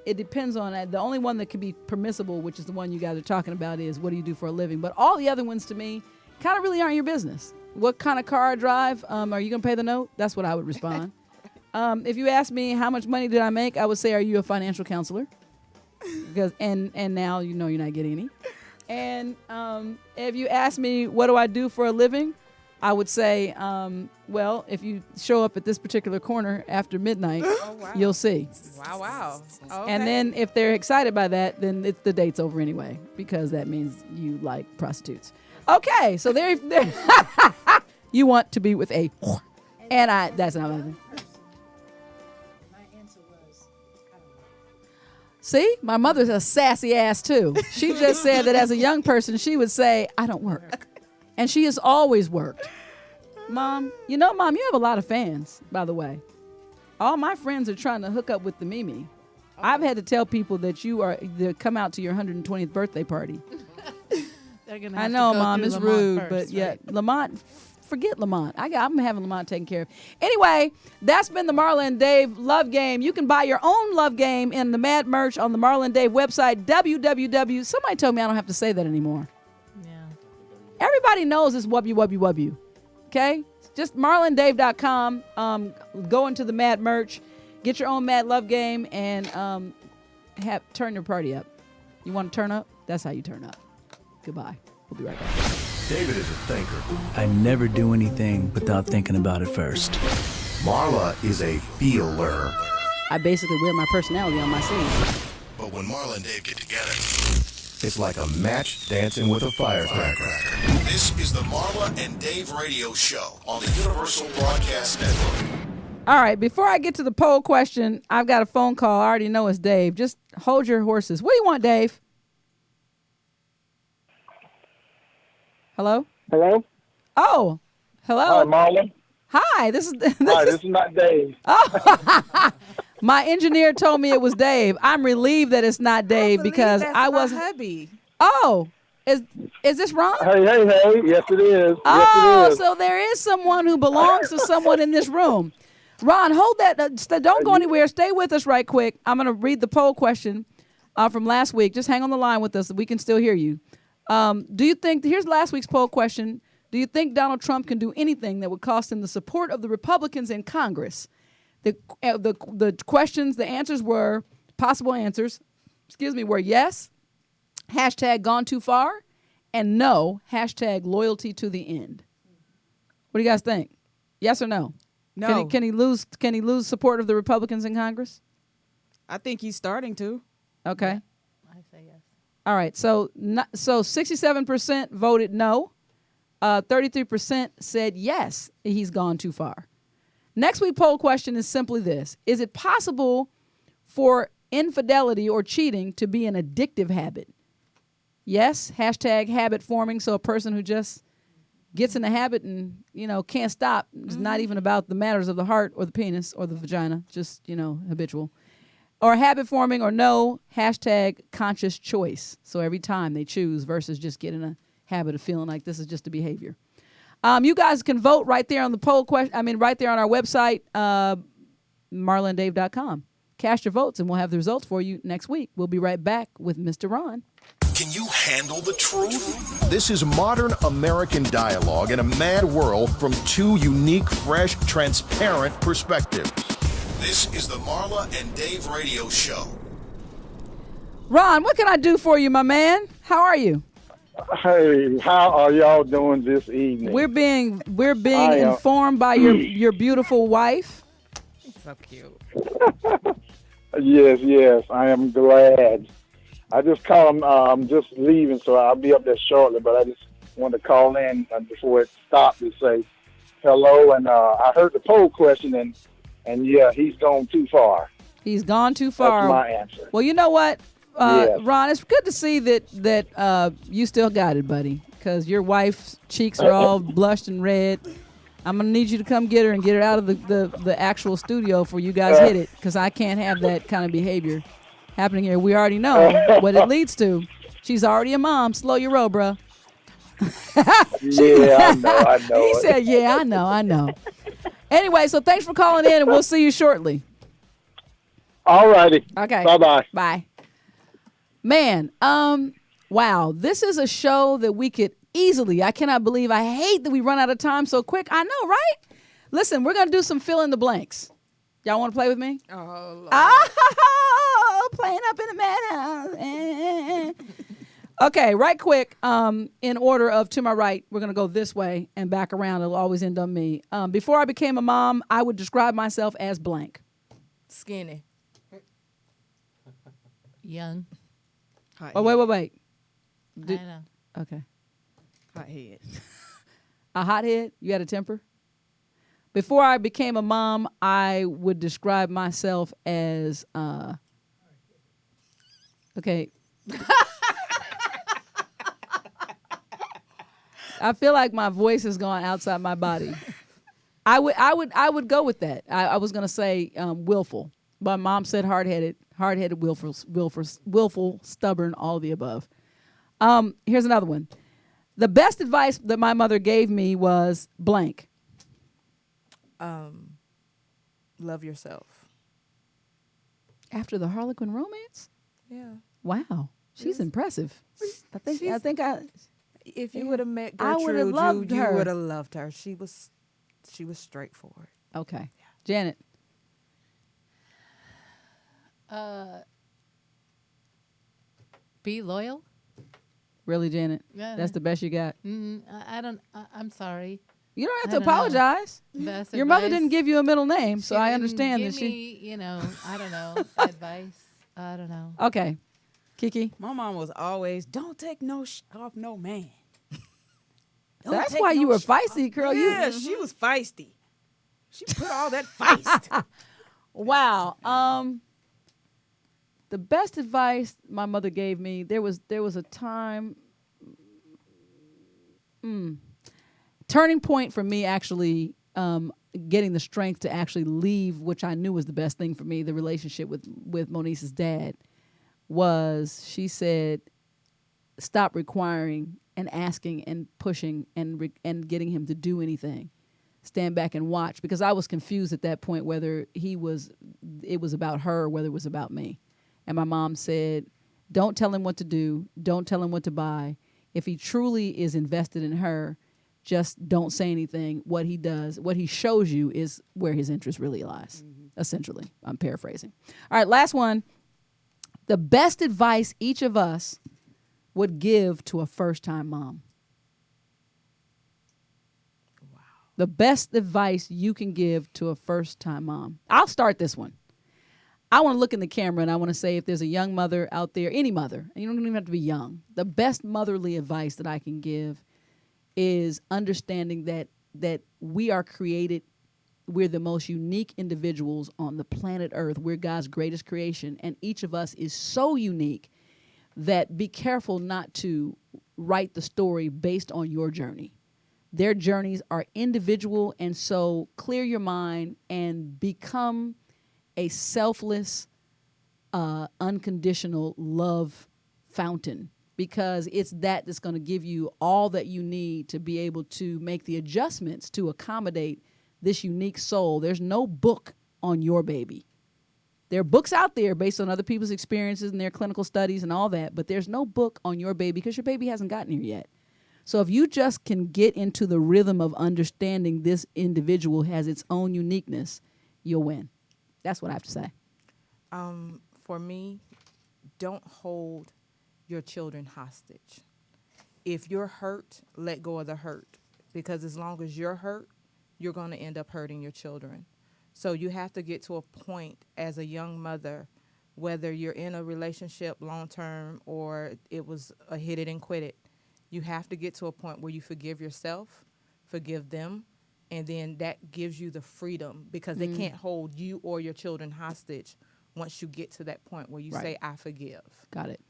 [SPEAKER 3] It depends on that. The only one that could be permissible, which is the one you guys are talking about, is what do you do for a living? But all the other ones to me kind of really aren't your business. What kind of car I drive? Are you going to pay the note? That's what I would respond. If you ask me how much money did I make, I would say, are you a financial counselor? Because and now you're not getting any. And if you ask me what do I do for a living, I would say, well, if you show up at this particular corner after midnight, you'll see.
[SPEAKER 4] Wow. Okay.
[SPEAKER 3] And then if they're excited by that, then the date's over anyway, because that means you like prostitutes. Okay, so there you want to be with a, and that's not what
[SPEAKER 10] my answer was, I don't know.
[SPEAKER 3] See, my mother's a sassy ass too. She just said that as a young person, she would say, I don't work. And she has always worked. Mom, you have a lot of fans, by the way. All my friends are trying to hook up with the Mimi. I've had to tell people that they come out to your 120th birthday party.
[SPEAKER 6] They're gonna
[SPEAKER 3] I
[SPEAKER 6] have
[SPEAKER 3] know,
[SPEAKER 6] to go
[SPEAKER 3] Mom,
[SPEAKER 6] through
[SPEAKER 3] it's
[SPEAKER 6] Lamont
[SPEAKER 3] rude,
[SPEAKER 6] first,
[SPEAKER 3] but yeah,
[SPEAKER 6] right?
[SPEAKER 3] Lamont, forget Lamont. I'm having Lamont taken care of. Anyway, that's been the Marla and Dave Love Game. You can buy your own Love Game in the MaD merch on the Marla and Dave website, www. Somebody told me I don't have to say that anymore.
[SPEAKER 6] Yeah.
[SPEAKER 3] Everybody knows it's www. Okay? Just marlandave.com. Go into the MaD merch. Get your own MaD Love Game and turn your party up. You want to turn up? That's how you turn up. Goodbye. We'll be right back.
[SPEAKER 1] David is a thinker.
[SPEAKER 11] I never do anything without thinking about it first.
[SPEAKER 1] Marla is a feeler.
[SPEAKER 3] I basically wear my personality on my sleeve.
[SPEAKER 1] But when Marla and Dave get together, it's like a match dancing with a firecracker. This is the Marla and Dave radio show on the Universal Broadcast Network.
[SPEAKER 3] All right, before I get to the poll question, I've got a phone call. I already know it's Dave. Just hold your horses. What do you want, Dave? Hello?
[SPEAKER 11] Hello?
[SPEAKER 3] Oh, hello.
[SPEAKER 11] Hi, Marla.
[SPEAKER 3] Hi, this is
[SPEAKER 11] not Dave.
[SPEAKER 3] Oh, my engineer told me it was Dave. I'm relieved that it's not Dave because
[SPEAKER 4] that's
[SPEAKER 3] I
[SPEAKER 4] my
[SPEAKER 3] wasn't.
[SPEAKER 4] hubby.
[SPEAKER 3] Oh, is this Ron?
[SPEAKER 11] Hey. Yes, it is.
[SPEAKER 3] Oh,
[SPEAKER 11] Yes, it is.
[SPEAKER 3] so there is someone who belongs to someone in this room. Ron, hold that. Don't go anywhere. Stay with us right quick. I'm going to read the poll question from last week. Just hang on the line with us. We can still hear you. Do you think, here's last week's poll question. Do you think Donald Trump can do anything that would cost him the support of the Republicans in Congress? The questions, the answers were, possible answers, were yes, hashtag gone too far, and no, hashtag loyalty to the end. What do you guys think? Yes or no?
[SPEAKER 7] No.
[SPEAKER 3] Can he lose support of the Republicans in Congress?
[SPEAKER 7] I think he's starting to.
[SPEAKER 3] Okay.
[SPEAKER 6] I say yes.
[SPEAKER 3] All right. So 67% voted no. 33% said yes, he's gone too far. Next week poll question is simply this. Is it possible for infidelity or cheating to be an addictive habit? Yes, hashtag habit forming. So a person who just gets in the habit and, can't stop. It's not even about the matters of the heart or the penis or the vagina, just, habitual. Or habit forming, or no, hashtag conscious choice. So every time they choose versus just getting a habit of feeling like this is just a behavior. You guys can vote right there on the poll question. Right there on our website, marlandave.com. Cast your votes and we'll have the results for you next week. We'll be right back with Mr. Ron.
[SPEAKER 1] Can you handle the truth? This is modern American dialogue in a mad world from two unique, fresh, transparent perspectives. This is the Marla and Dave radio show.
[SPEAKER 3] Ron, what can I do for you, my man? How are you?
[SPEAKER 11] Hey, how are y'all doing this evening?
[SPEAKER 3] We're being informed by your beautiful wife.
[SPEAKER 4] So cute.
[SPEAKER 11] Yes, I am glad. I just called. I'm just leaving, so I'll be up there shortly. But I just wanted to call in before it stopped to say hello. And I heard the poll question, and yeah, he's gone too far.
[SPEAKER 3] He's gone too far.
[SPEAKER 11] That's my answer.
[SPEAKER 3] Well, you know what,
[SPEAKER 11] Yes.
[SPEAKER 3] Ron, it's good to see that you still got it, buddy, because your wife's cheeks are all blushed and red. I'm going to need you to come get her and get her out of the actual studio for you guys hit it, because I can't have that kind of behavior happening here. We already know what it leads to. She's already a mom. Slow your roll, bro.
[SPEAKER 11] Yeah, I know.
[SPEAKER 3] He said, yeah, I know. Anyway, so thanks for calling in, and we'll see you shortly.
[SPEAKER 11] All righty.
[SPEAKER 3] Okay.
[SPEAKER 11] Bye-bye.
[SPEAKER 3] Bye. Man, wow. This is a show that we could easily, I cannot believe, I hate that we run out of time so quick. I know, right? Listen, we're going to do some fill in the blanks. Y'all want to play with me?
[SPEAKER 4] Oh, Lord.
[SPEAKER 3] Oh, playing up in the madhouse. Okay, right quick, in order of to my right, we're going to go this way and back around. It'll always end on me. Before I became a mom, I would describe myself as blank.
[SPEAKER 4] Skinny.
[SPEAKER 6] Young.
[SPEAKER 7] Hot
[SPEAKER 3] Oh,
[SPEAKER 7] head.
[SPEAKER 3] wait.
[SPEAKER 6] I know.
[SPEAKER 3] Okay.
[SPEAKER 7] Hot head.
[SPEAKER 3] A hothead? You got a temper? Before I became a mom, I would describe myself as, okay. I feel like my voice has gone outside my body. I would go with that. I was gonna say willful. My mom said hard-headed, willful, stubborn, all of the above. Here's another one. The best advice that my mother gave me was blank.
[SPEAKER 4] Love yourself.
[SPEAKER 3] After the Harlequin romance?
[SPEAKER 4] Yeah.
[SPEAKER 3] Wow, she's impressive.
[SPEAKER 4] If you would have met
[SPEAKER 3] I
[SPEAKER 4] Gertrude,
[SPEAKER 3] would've loved her.
[SPEAKER 4] you would have loved her. She was straightforward.
[SPEAKER 3] Okay, Janet.
[SPEAKER 6] Be loyal.
[SPEAKER 3] Really, Janet?
[SPEAKER 6] Yeah.
[SPEAKER 3] That's the best you got?
[SPEAKER 6] I'm sorry.
[SPEAKER 3] You don't have
[SPEAKER 6] I
[SPEAKER 3] to
[SPEAKER 6] don't know.
[SPEAKER 3] apologize.
[SPEAKER 6] Best
[SPEAKER 3] Your mother
[SPEAKER 6] advice?
[SPEAKER 3] didn't give you a middle name, so
[SPEAKER 6] She
[SPEAKER 3] I
[SPEAKER 6] didn't
[SPEAKER 3] understand
[SPEAKER 6] give
[SPEAKER 3] that she.
[SPEAKER 6] me, you know, I don't know, advice. I don't know.
[SPEAKER 3] Okay, Kiki.
[SPEAKER 7] My mom was always, don't take no off no man. Don't
[SPEAKER 3] That's
[SPEAKER 7] take
[SPEAKER 3] why you
[SPEAKER 7] no
[SPEAKER 3] were
[SPEAKER 7] sh-
[SPEAKER 3] feisty, girl.
[SPEAKER 7] Yeah,
[SPEAKER 3] You.
[SPEAKER 7] she was feisty. She put all that feist.
[SPEAKER 3] Wow. The best advice my mother gave me, there was a time turning point for me actually getting the strength to actually leave, which I knew was the best thing for me, the relationship with Monice's dad, was she said, stop requiring and asking and pushing and getting him to do anything. Stand back and watch, because I was confused at that point whether it was about her or whether it was about me. And my mom said, don't tell him what to do. Don't tell him what to buy. If he truly is invested in her, just don't say anything. What he does, what he shows you is where his interest really lies, essentially. I'm paraphrasing. All right, last one. The best advice each of us would give to a first-time mom. The best advice you can give to a first-time mom. I'll start this one. I want to look in the camera and I want to say, if there's a young mother out there, any mother, and you don't even have to be young, the best motherly advice that I can give is understanding that we are created, we're the most unique individuals on the planet Earth. We're God's greatest creation, and each of us is so unique that be careful not to write the story based on your journey. Their journeys are individual, and so clear your mind and become a selfless, unconditional love fountain, because it's that's going to give you all that you need to be able to make the adjustments to accommodate this unique soul. There's no book on your baby. There are books out there based on other people's experiences and their clinical studies and all that, but there's no book on your baby because your baby hasn't gotten here yet. So if you just can get into the rhythm of understanding this individual has its own uniqueness, you'll win. That's what I have to say.
[SPEAKER 4] For me, don't hold your children hostage. If you're hurt, let go of the hurt, because as long as you're hurt, you're going to end up hurting your children. So you have to get to a point as a young mother, whether you're in a relationship long-term or it was a hit it and quit it, you have to get to a point where you forgive yourself, forgive them, and then that gives you the freedom, because they can't hold you or your children hostage once you get to that point where you say, I forgive.
[SPEAKER 3] Got it.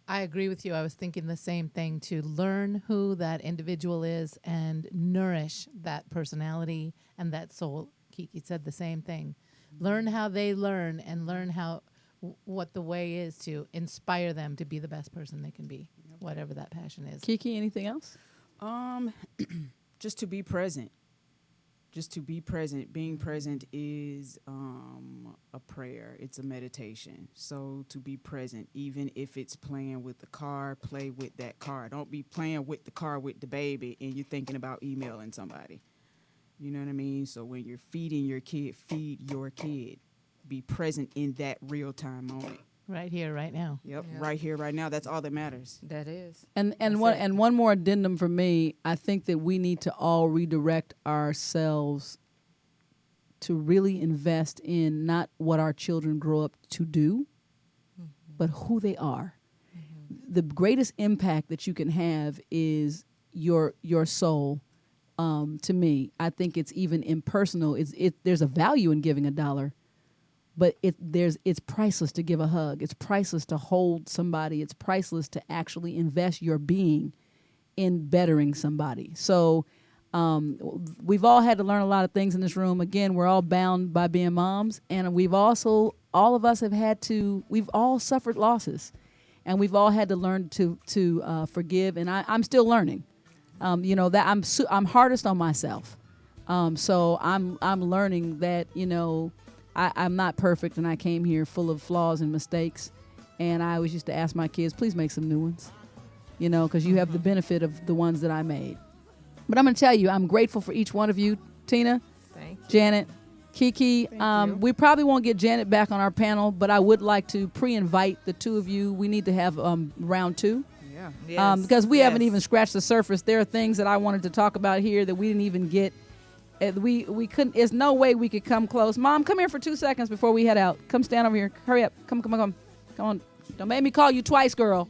[SPEAKER 6] I agree with you. I was thinking the same thing, to learn who that individual is and nourish that personality and that soul. Kiki said the same thing. Learn how they learn, and learn how what the way is to inspire them to be the best person they can be, whatever that passion is.
[SPEAKER 3] Kiki, anything else?
[SPEAKER 7] Just to be present. Just to be present. Being present is a prayer. It's a meditation. So to be present, even if it's playing with the car, play with that car. Don't be playing with the car with the baby and you're thinking about emailing somebody. You know what I mean? So when you're feeding your kid, feed your kid. Be present in that real-time moment.
[SPEAKER 6] Right here, right now.
[SPEAKER 7] Yep, right here, right now. That's all that matters.
[SPEAKER 4] That is.
[SPEAKER 3] And one more addendum for me, I think that we need to all redirect ourselves to really invest in not what our children grow up to do, but who they are. The greatest impact that you can have is your soul. To me, I think it's even impersonal. There's a value in giving $1. But it's priceless to give a hug. It's priceless to hold somebody. It's priceless to actually invest your being in bettering somebody. So we've all had to learn a lot of things in this room. Again, we're all bound by being moms, and we've also, all of us we've all suffered losses, and we've all had to learn to forgive. And I'm still learning. That I'm hardest on myself. So I'm learning that I'm not perfect, and I came here full of flaws and mistakes. And I always used to ask my kids, please make some new ones, because you have the benefit of the ones that I made. But I'm going to tell you, I'm grateful for each one of you. Tina,
[SPEAKER 4] thank you.
[SPEAKER 3] Janet, Kiki. We probably won't get Janet back on our panel, but I would like to pre-invite the two of you. We need to have round two.
[SPEAKER 7] Yeah.
[SPEAKER 4] Yes.
[SPEAKER 3] Because we haven't
[SPEAKER 4] Yes.
[SPEAKER 3] even scratched the surface. There are things that I wanted to talk about here that we didn't even get. We couldn't. There's no way we could come close. Mom, come here for 2 seconds before we head out. Come stand over here. Hurry up. Come on. Don't make me call you twice, girl.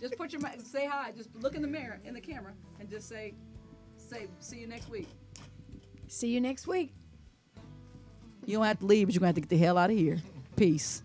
[SPEAKER 3] Just put your say hi. Just look in the mirror, in the camera, and just say, see you next week.
[SPEAKER 12] See you next week.
[SPEAKER 3] You don't have to leave, but you're gonna have to get the hell out of here. Peace.